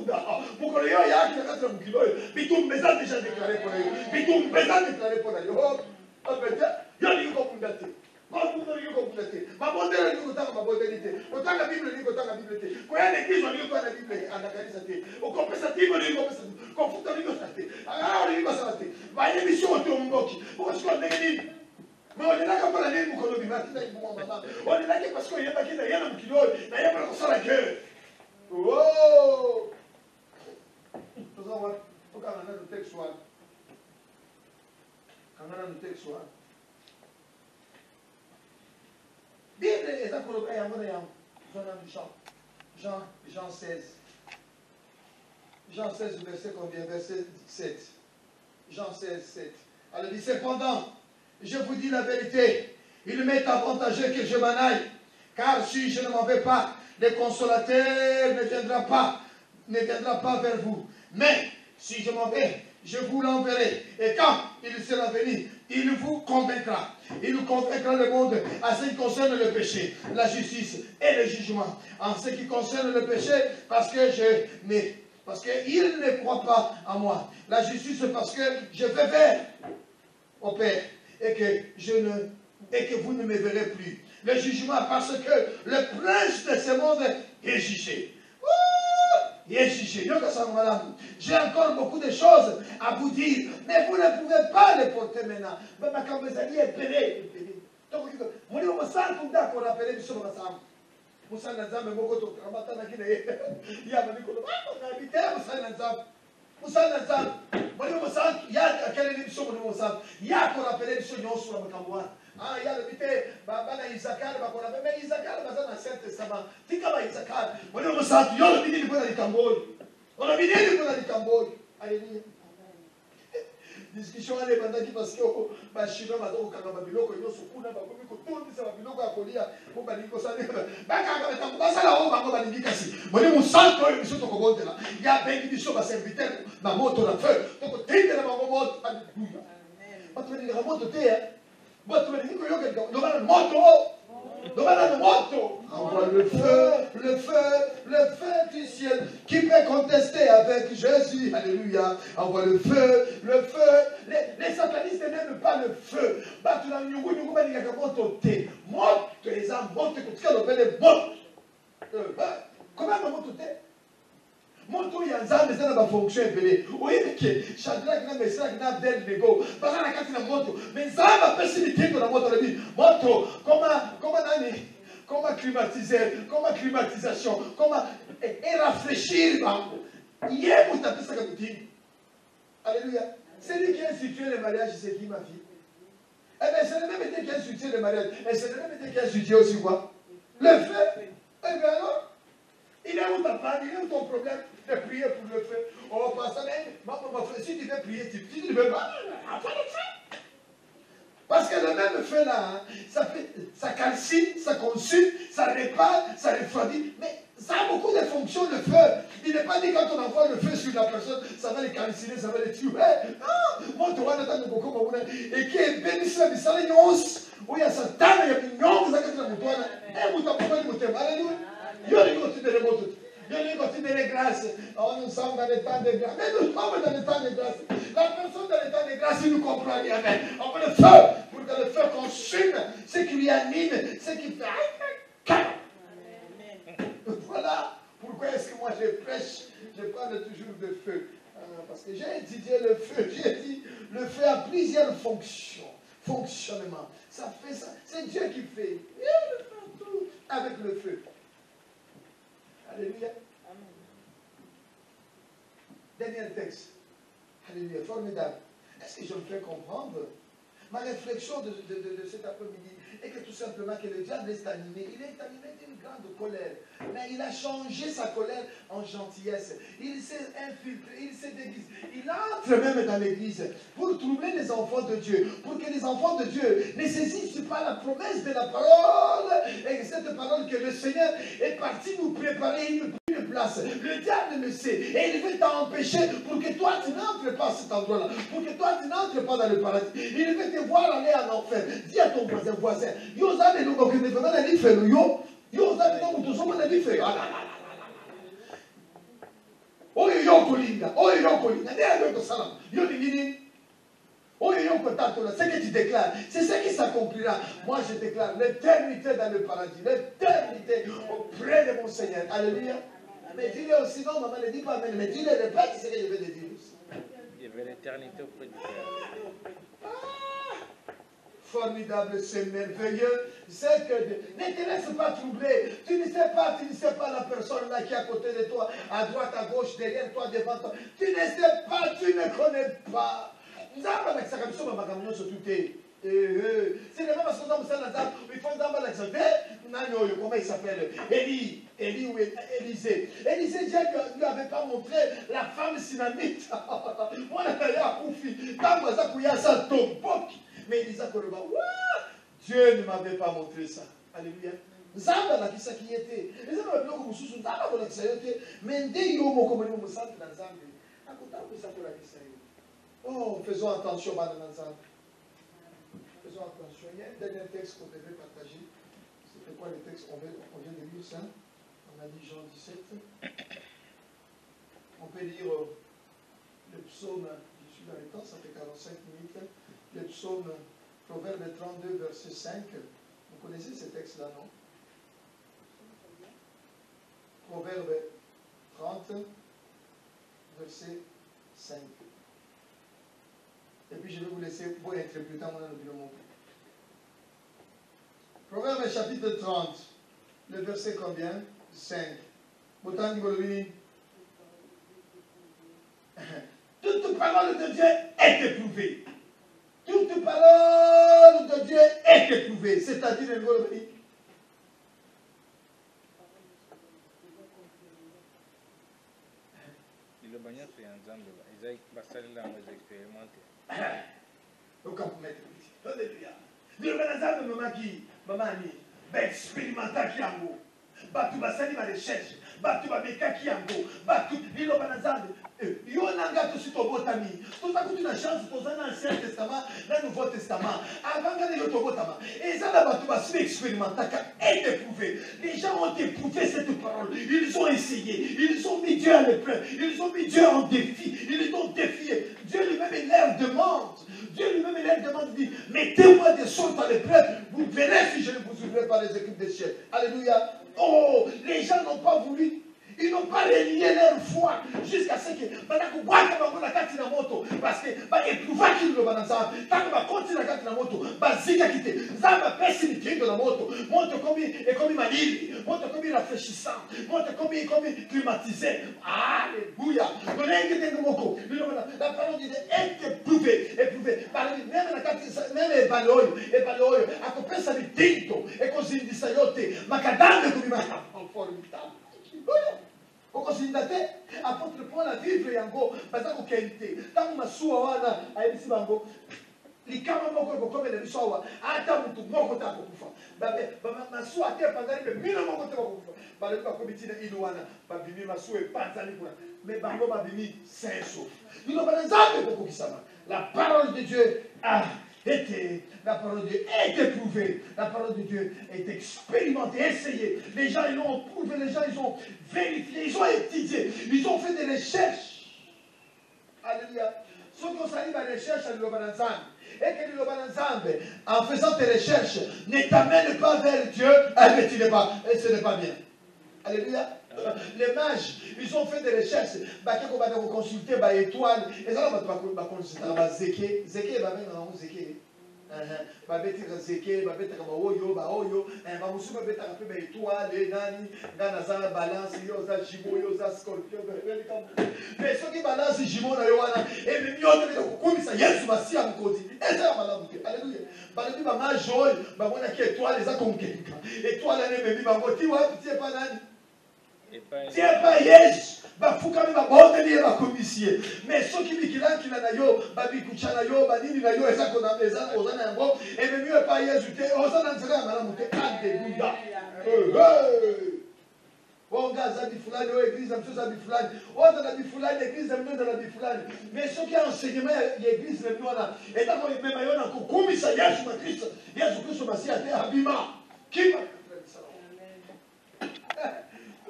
pour que le yo ya qui a un kilo, puis tout le maison déjà déclaré pour eux. Puis tout le maison déclaré pour eux. Oh, il y a des gens qui ont ma bonté est ma bonté. Autant la Bible est la Bible. Quand il y a l'église, on lit la Bible. On comprend ça. On confond ça. Alors, on lit ça. Ma émission est au Mboki. Parce qu'on est dit. Mais on est là pour la vie. On est là parce qu'il y a un kilo. Il y a un peu la gueule. Oh! Nous avons un texte. Quand on a un texte. Bible est à Jean 16. Jean 16, verset combien? Verset 7. Jean 16, 7. Elle dit, cependant, je vous dis la vérité, il m'est avantageux que je m'en aille, car si je ne m'en vais pas, le consolateur ne viendra pas vers vous. Mais si je m'en vais, je vous l'enverrai. Et quand il sera venu, il vous convaincra. Il nous convaincra le monde en ce qui concerne le péché, la justice et le jugement. En ce qui concerne le péché, parce qu'il ne croit pas en moi. La justice, parce que je vais vers au Père et que vous ne me verrez plus. Le jugement, parce que le prince de ce monde est jugé. J'ai encore beaucoup de choses à vous dire, mais vous ne pouvez pas les porter maintenant. Mais quand vous allez espérer, donc, vous ne pouvez pas vous rappeler sur la salle. Vous savez, nous avons beaucoup de travail. Il y a des gens qui vous savez, il y a quelle émission il y a qu'on appelle sur la Macamboa. Ah, il y a le vité, Isakar, mais Isakar, dans l'Ancien Testament. Tika Isakar, on a le vité pour aller Cambodge. On a vité pour aller Cambodge. Alléluia. Discussion allez pendant parce que Bashiro Madoko Kakababiloko, Yosukuna, Bakomiko, tout ça, Babiloko à Kolia, Mobaniko Sane, Bakaka, Basala, Banikasi. Mon santo, il sont au monde là. Il y a bien qui sont à serviteur, ma moto la feu, donc t'es de la moto, alléluia. Moi, tu veux dire la moto, t'es, moi, tu veux dire que Yoga, nous allons moto. Envoie le feu du ciel. Qui peut contester avec Jésus? Alléluia. Envoie le feu. Les satanistes n'aiment pas le feu. Comment moto Moto ya nzambe eza na ba fonction ebele oyebi ke Shadrach na Meshach na Abednego baza na kati na moto mais nzambe apesi mitindo na moto alobi moto comment climatiser, comment climatisation, comment rafraîchir bango ye moto apesaka mitindo. Alléluia. C'est lui qui a institué le mariage, c'est qui ma fille? Eh bien c'est le même été qui a institué le mariage et c'est le même été qui a institué aussi quoi? Le feu. Eh bien alors il est où ta femme? Il est où ton problème de prier pour le feu? Oh, pasteur, si tu veux prier, tu ne veux pas. Pas de feu. même feu-là, hein, ça calcine, ça consume, ça répare, ça refroidit. Mais ça a beaucoup de fonctions, le feu. Il n'est pas dit quand on envoie le feu sur la personne, ça va les calciner, ça va les tuer. Non, moi, tu vois, et qui est béni sur la salle, où il y a Satan, il y a mignon, vous avez dit la moutonne. Eh, vous avez pas dit moutonne. Alléluia. Yo, il continue de motos. Yo, il continue de grâce. Oh, nous sommes dans le temps de grâce. Mais nous sommes dans le temps de grâce. La personne dans le temps de grâce, il nous comprend rien. On veut le feu, pour que le feu consume ce qui lui anime, ce qui fait. Voilà pourquoi est-ce que moi je prêche, je parle toujours de feu. Parce que j'ai étudié le feu, j'ai dit, le feu a plusieurs fonctions, fonctionnements. Ça fait ça, c'est Dieu qui fait. Il fait tout avec le feu. Alléluia. Dernier texte. Alléluia, formidable. Est-ce que je me fais comprendre? Ma réflexion de cet après-midi est que tout simplement que le diable est animé. Il est animé d'une grande colère. Mais il a changé sa colère en gentillesse. Il s'est infiltré, il s'est déguisé. Il entre même dans l'église pour troubler les enfants de Dieu. Pour que les enfants de Dieu ne saisissent pas la promesse de la parole. Et cette parole que le Seigneur est parti nous préparer une place. Le diable le sait. Et il veut t'empêcher pour que toi tu n'entres pas à cet endroit-là. Pour que toi tu n'entres pas dans le paradis. Il veut te voir aller en enfer. Dis à ton voisin. Yo, ça, nous, donc, nous, la vie fait nous, yo. Yo, ça, nous, nous sommes la vie fait. Oh, yo, kolinga. Oh, yo, kolinga. Yo, salam. Yo, nini. Oh, yo, kotato. Ce que tu déclares, c'est ce qui s'accomplira. Moi, je déclare l'éternité dans le paradis. L'éternité auprès de mon Seigneur. Alléluia. Mais dis-le aussi, non, maman ne dit pas, mais dis-le, répète ce que je vais te dire aussi. Il y avait l'éternité auprès du Père. Formidable, c'est merveilleux. C'est que ne te laisse pas troubler. Tu ne sais pas la personne là qui est à côté de toi, à droite, à gauche, derrière toi, devant toi. Tu ne sais pas, tu ne connais pas. C'est le même parce que nous sommes il faut comment il s'appelle? Élie ou Élisée. Élisée, Dieu ne lui avait pas montré la femme synamite. Moi, mais Élisée, Dieu ne m'avait pas montré ça. Alléluia. Zamba la kisa qui était. Les hommes avaient beaucoup sous Zamba pour la kisa était. Mais dès yo mo comme nous sommes dans Zambie. À côté de ça pour la kisa. Oh, faisons attention dans Zambie. Faisons attention. Il y a un dernier texte qu'on devait partager. C'était quoi le texte? On vient de lire ça. On a dit Jean 17. On peut lire le psaume. Je suis dans le temps, ça fait 45 minutes. Le psaume, Proverbe 32, verset 5. Vous connaissez ce texte-là, non? Proverbe 30, verset 5. Et puis je vais vous laisser pour interpréter mon mot. Proverbe chapitre 30, le verset combien? 5. Toute parole de Dieu est éprouvée. Toute parole de Dieu est éprouvée. C'est-à-dire, batu basali ba recherche batu babekaki yango batu lilo banazambe yo nanga to sito botami to ça que tu as chance to dans l'Ancien Testament dans le Nouveau Testament avant que yo to botama et ça la batu basali expérimentaka est éprouvé. Les gens ont éprouvé cette parole, ils ont essayé, ils ont mis Dieu à l'épreuve, ils ont mis Dieu en défi, ils ont défié. Dieu lui-même il leur demande. Dieu lui-même il leur demande, il dit, mettez-moi des sortes à l'épreuve, vous verrez si je ne vous ouvrirai pas les équipes des ciels. Alléluia. Oh, les gens n'ont pas voulu. Ils n'ont pas relié leur foi jusqu'à ce que parce que éprouva qu'il le banazam tant que continue la carte la moto bazika kite zamba pesi ni kingo la moto moto comme manili moto comme rafraîchissant moto comme climatisé. Alléluia. La parole dit est éprouvée même la carte même baloyo a compris ça du tinto et così di sayote macadame comme formidable. Okosindate apôtre Paul a vivre yango baza ko kente tangu masuwa wana ayebisi bango likama moko kokomela biso awa ata mutu moko ta kokufa masu ate epanzani mpe bino moko te bakokufa balobi bakomi ntina ino wana babimi masu epanzani kuna me bango babimi sain sauf liloba na nzambe kokokisama. La parole de Dieu a été, la parole de Dieu est éprouvée, la parole de Dieu est expérimentée, essayée. Les gens ils l'ont prouvé, les gens ils ont vérifié, ils ont étudié, ils ont fait des recherches. Alléluia. Ce qu'on s'arrive à recherche à l'Obanazan, et que l'Obanazan, en faisant tes recherches, ne t'amène pas vers Dieu, mais tu n'es pas, et ce n'est pas bien. Alléluia. Les mages, ils ont fait des recherches. Ils ont consulté les étoiles. Et ça, ils ont consulté les Zéké. Zéké, ils ont Zéké. Ils ont Zéké, ils ont Oyo, Oyo. Ils ont les étoiles, les nani, les balance, les jumeaux, les scorpions. Mais ceux qui balancent les jumeaux, et les mieux, comme ça, Yesu va s'y encodé. Et ça, alléluia. Les mages, ils ont étoiles, les accompagnent. Étoiles, les mages, tu n'es pas Yesu, bafukami babondeli ye bakomisiye. Mais soki bikilankila na yo, babikucha na yo, banini na yo, eza kona eza oza na yango, ebe mieux pas Yesu te, oza na nzela ya malamu te. Alléluia. Bonga za bifulani, o église amso za bifulani, oza na bifulani, église amso za bifulani. Mais soki enseignement ya église le mwana, eta ko mema yo na kukumisa Yesu na Kristo, Yesu Kristo Masia te abima. Kima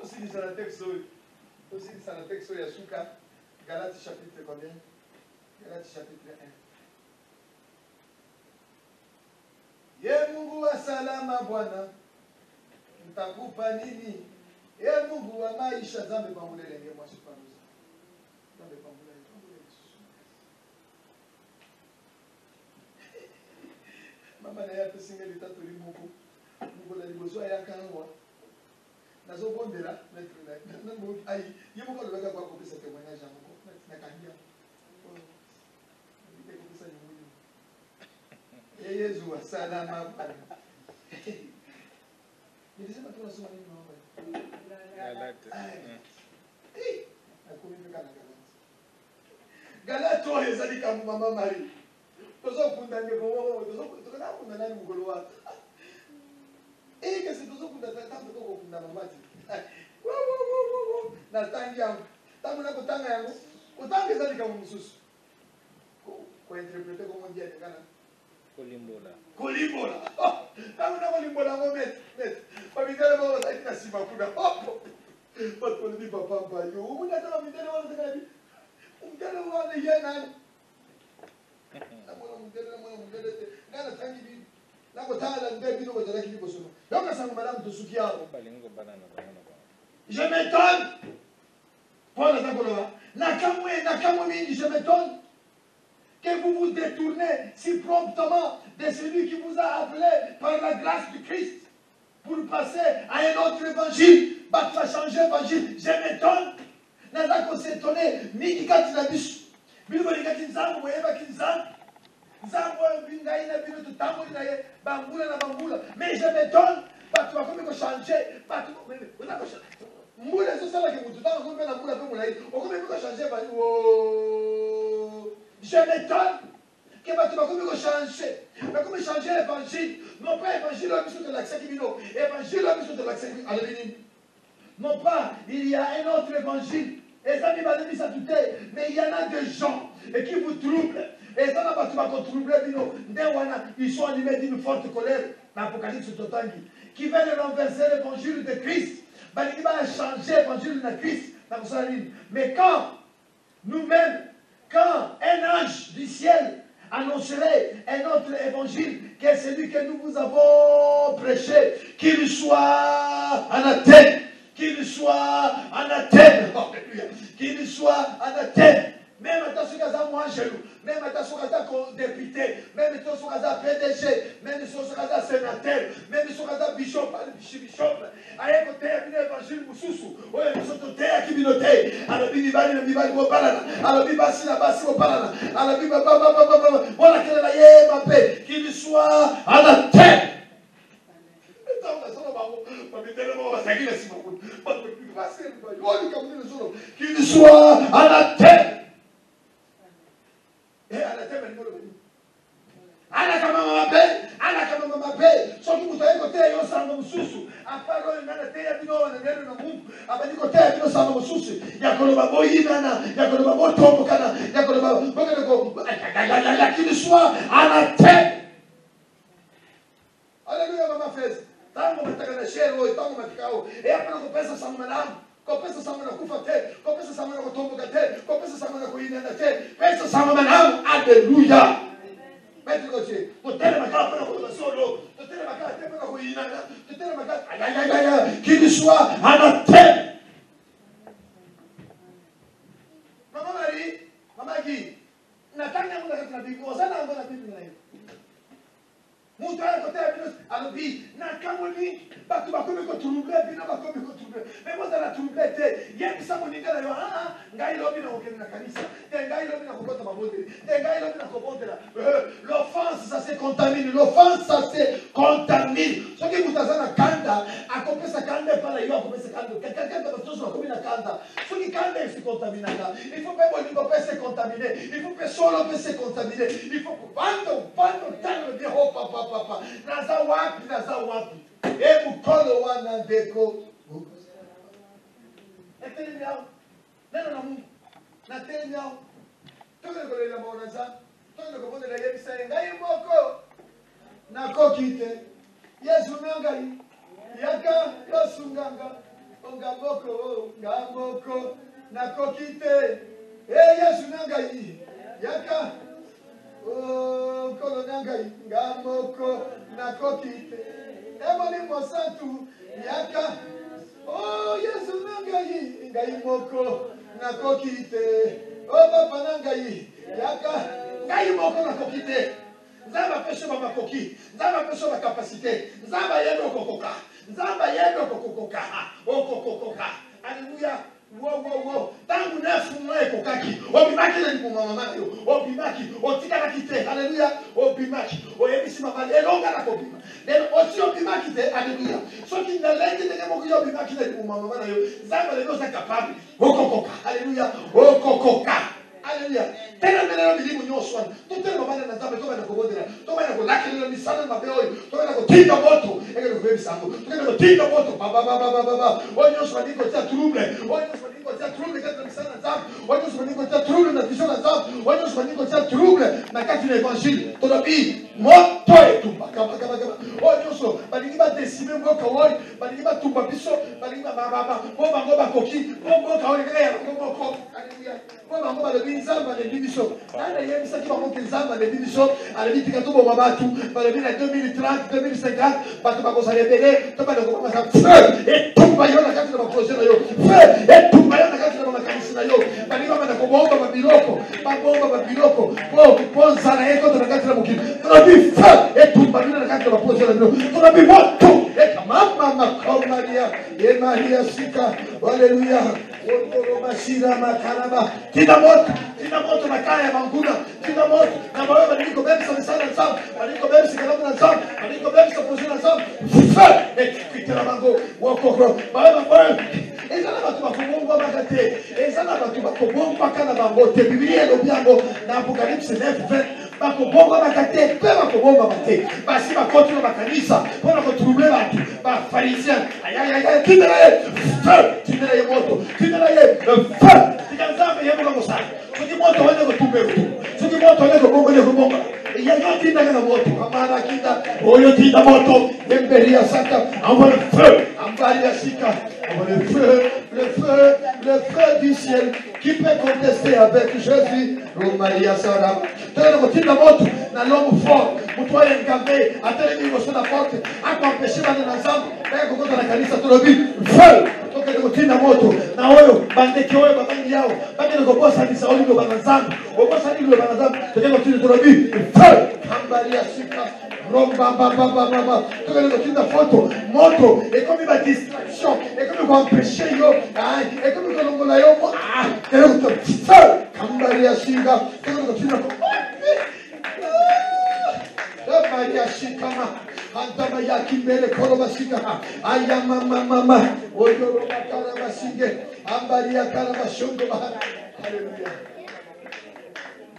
aussi dit dans le texte, aussi dit dans le texte Yasuka, Galates chapitre combien? Galates chapitre 1. Ye Mungu wa salama Bwana, nitakupa nini? Ye Mungu wa maisha, Zambe pambulele nge mwa supanuza. Zambe pambulele susu. Mama na ya pesinge litatu limuku. Mungu la libozo ya kanwa. Nazo bondela nango ai yebo ko lobeka kwa kopesa témoignage yango na kandia ndike kopesa nyungu Yesu salama bana nilisema tu nasoma nini mama akomi peka na Galato ezali kama mama Marie tozo kunda ngeko tozo tokana kuna nani mugolo wa que se tu kunda tanto ko kunda mamati na tangi yangu tangu na kutanga yangu utanga zali kama msusu ko interprete como dia de kana kolimbola tangu na kolimbola ngo met babitele bo za ina sima kuna pas ko ni papa pa yo una tama mitele wala takabi umtele wala yena na mwana ngana tangi bi je m'étonne. Je m'étonne que vous vous détournez si promptement de celui qui vous a appelé par la grâce du Christ pour passer à un autre évangile, va changer l'évangile. Je m'étonne. N'a s'étonner. Mais je m'étonne, je m'étonne que tu vas changer. Mais comment changer l'évangile? Non pas l'évangile de l'accès qui vino, évangile de l'accès qui vino. Non pas, il y a un autre évangile. Mais il y en a des gens qui vous troublent. Et ça n'a pas troublé, ils sont animés d'une forte colère. L'Apocalypse Totangi. Qui veulent renverser l'évangile de Christ. Il va changer l'évangile de Christ. Mais quand nous-mêmes, quand un ange du ciel annoncerait un autre évangile, qui est celui que nous vous avons prêché, qu'il soit anathème, qu'il soit anathème, qu'il soit anathème. Même à ta soukaza Angelo, même à ta soukaza député, même à ta soukaza PDG, même à ta soukaza sénateur, même à ta soukaza bishop, aye côté l'évangile mususu, oye musoto te akibinote, ala bibi bali na bibali ko balana, ala bibi basi na basi ko balana, ala bibi baba, voilà qu'elle a yé ma paix, qu'il soit à la tête. Qu'il soit à la tête. Et à la tête, mususu aparo nana te ya bino na neno na Mungu abadiko te ya bino sama mususu yakoloba boyinana yakoloba botombo kana yakoloba bokako lakini soit anathème. Alléluia mama fez tango mataka na shero tango matakao hapa kupesa sama manamu kopesa sama na kufa te kopesa sama na kutomboka te kopesa sama na kuinana te pesa sama manamu. Alléluia. Maître Gauthier, totele makala pana kwa solo, totele makala te pana kwa inana, totele makala qu'il soit anathème. Mama Marie, mama Guy, natanga muna katika Biblia, wasana ngona Biblia na hiyo. Mtu anakotea Biblia alobi na kamoni batu bakome ko trouble bina bakome ko trouble. Mais moi na trouble te, yebi samo ningala yo ngai lobi na okena kanisa. Ngai lobi na kokota mabote. Ngai lobi na kobondela. L'offense ça se contamine, l'offense ça se contamine. Soki mutazana kanda, akopesa kanda pala yo akopesa kanda. Quelqu'un peut tous na komina kanda. Soki kanda il se contamine là. Il faut pas bon pas se contaminer. Il faut pas solo pas se contaminer. Il faut pando tango de ho papa. Naza wapi. E mukolo wana ndeko. Etele yao. Neno na Mungu. Na tele yao. Toka ngole la monaza. Toka ngobonde la yebisa ngai moko. Na kokite. Yesu nangai. Yaka yosunganga. Ongamboko, ngamboko. Na kokite. Yesu nangai. Yaka oh, kolo nangai. Ngamboko. Na kokite. Emoni mosantu. Yaka oh, Yesu nangai. Ngai moko. Na kokite. Oh, papa nangai. Yaka ngai moko na kokite. Nzamba pesho ba makoki. Nzamba pesho ba capacité. Nzamba yendo kokoka. Nzamba yendo kokoka. Okokoka. Alléluia. Wow. Tangu nefu mwe kokaki. Obimaki na lipo mama yo. Obimaki. Otika na kite. Alléluia. Obimaki. Oyebisi mama elonga na kopima. Then osi obimaki te. Alléluia. So ki na lenge de mo yo obimaki na lipo mama yo. Nzamba lelo sa capable. Okokoka. Alléluia. Okokoka. Alléluia. Tena mbele milimu nyoswa. Totele mabana na nzambe toba na kobondela. Toba na kolaki na misana mabe oyo. Toba na kotinda moto. Eke ko bebi sango. Toba na kotinda moto. Baba. Onyoswa ndiko tia trouble. Onyoswa ndiko tia trouble kati na misana nzambe. Onyoswa ndiko tia trouble na vision na nzambe. Onyoswa ndiko tia trouble na kati na evangile. Tolobi moto etumba. Kaba. Onyoswa balingi ba desime mboka woi. Balingi ba tumba biso. Balingi ba baba. Bomba ngoba koki. Bomba kaole kaya ngomoko. Alléluia. Bomba ngoba le nzamba le bibiso. Nana yebisa ki bako nzamba le bibiso. Ale bitika to bomba batu. Bale bina 2030, 2050. Batu bako sa rebele. To bale ko sa feu. Et tumba yo na kati na projet na yo. Feu. Et tumba yo na kati na makanisi na yo. Bali bama na ko bomba ba biloko. Ba bomba ba biloko. Po zana eko to na kati na mukini. To bi feu. Et tumba yo na kati na projet na yo. To bi moto. Et mama Maria. Et Maria Sika. Alléluia. Mashira makaraba. Tina moto na kaya manguna. Tina moto na mawe baliko bemsa sana sana. Baliko bemsa kana sana. Baliko bemsa posina sana. Feu et kitela mango wokoko. Bawe. Ezana batu bakobongo bakate. Ezana batu bakobongo bakana bango. Te Biblia lo biango na Apocalypse 9:20. Bakobongo bakate, pe bakobongo bakate. Basi bakoto na kanisa. Pona ko troubler batu. Ba pharisien. Ay. Kitela ye moto. Kitela ye feu. Tikanzambe yebo ngosana. Soki moto wende ko tumbe. Soki moto wende ko bongo. Ya yo tinda kana moto. Amara kita. Oyo tinda moto. Emberia santa. Envoie le feu. Ambaria sika. Envoie le feu du ciel qui peut contester avec Jésus. Romaria Sara. Tena ko tinda moto na l'homme fort. Mutwaye ngambe. Atele ni mosona forte. Akwapeshe bana na zambu. Baya kokota na kanisa tolobi. Feu. Toke ko tinda moto. Na oyo bandeke oyo babangi yao. Bangene ko bosa ni sauli lo bana zambu. Obosa ni lo bana zambu. Toke ko tinda tolobi. Feu. Ambaria sika. Baba. Toke ko tinda photo. Moto. Et comme il va distraction. Et comme il va empêcher yo. Et comme il va longola yo. Toke ko feu. Ambaria sika. Toke ko tinda Maria Shikama, Antama Yakimele Korobasika, Ayama Mama, Oyoro Karabasige, Ambaria Karabashongo. Alléluia.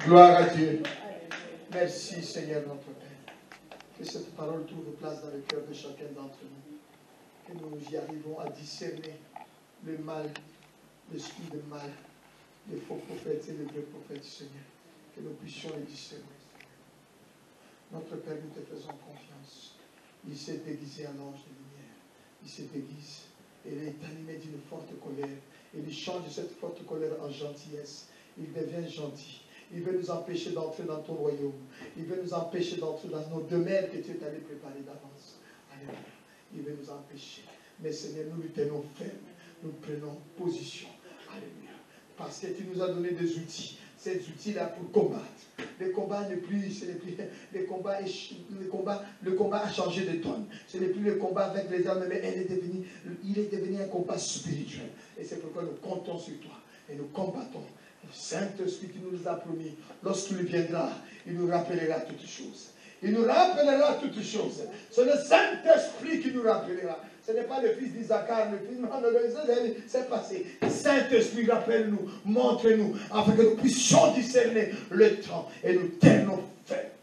Gloire à Dieu. Merci Seigneur notre Père. Que cette parole trouve place dans le cœur de chacun d'entre nous. que nous y arrivons à discerner le mal, l'esprit de mal, les faux prophètes et les vrais prophètes du Seigneur. Que nous puissions les discerner. Notre Père, nous te faisons confiance. Il s'est déguisé en ange de lumière. Il se déguise. Et il est animé d'une forte colère. Et il change cette forte colère en gentillesse. Il devient gentil. Il veut nous empêcher d'entrer dans ton royaume. Il veut nous empêcher d'entrer dans nos demeures que tu es allé préparer d'avance. Alléluia. Il veut nous empêcher. Mais Seigneur, nous lui tenons ferme. Nous prenons position. Alléluia. Parce que tu nous as donné des outils. Ces outils-là pour combattre. Le combat n'est plus, ce n'est plus, le combat a changé de tonne. Ce n'est plus le combat avec les armes, mais il est devenu un combat spirituel. Et c'est pourquoi nous comptons sur toi. Et nous combattons. Le Saint-Esprit qui nous a promis, lorsqu'il viendra, il nous rappellera toutes choses. Il nous rappellera toutes choses. C'est le Saint-Esprit qui nous rappellera. Ce n'est pas le fils d'Isaacar, le fils de... C'est passé. Saint-Esprit, rappelle-nous, montre-nous, afin que nous puissions discerner le temps et nous tenons fait.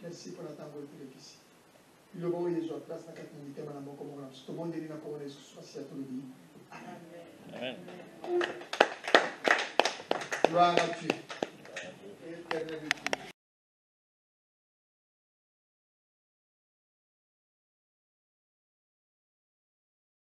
Merci pour la tango et pour l'épicie. Le bon Jésus a place dans 4 minutes, tout le monde est là pour les soucis à tout le monde. Amen. Gloire à Dieu. Éternel.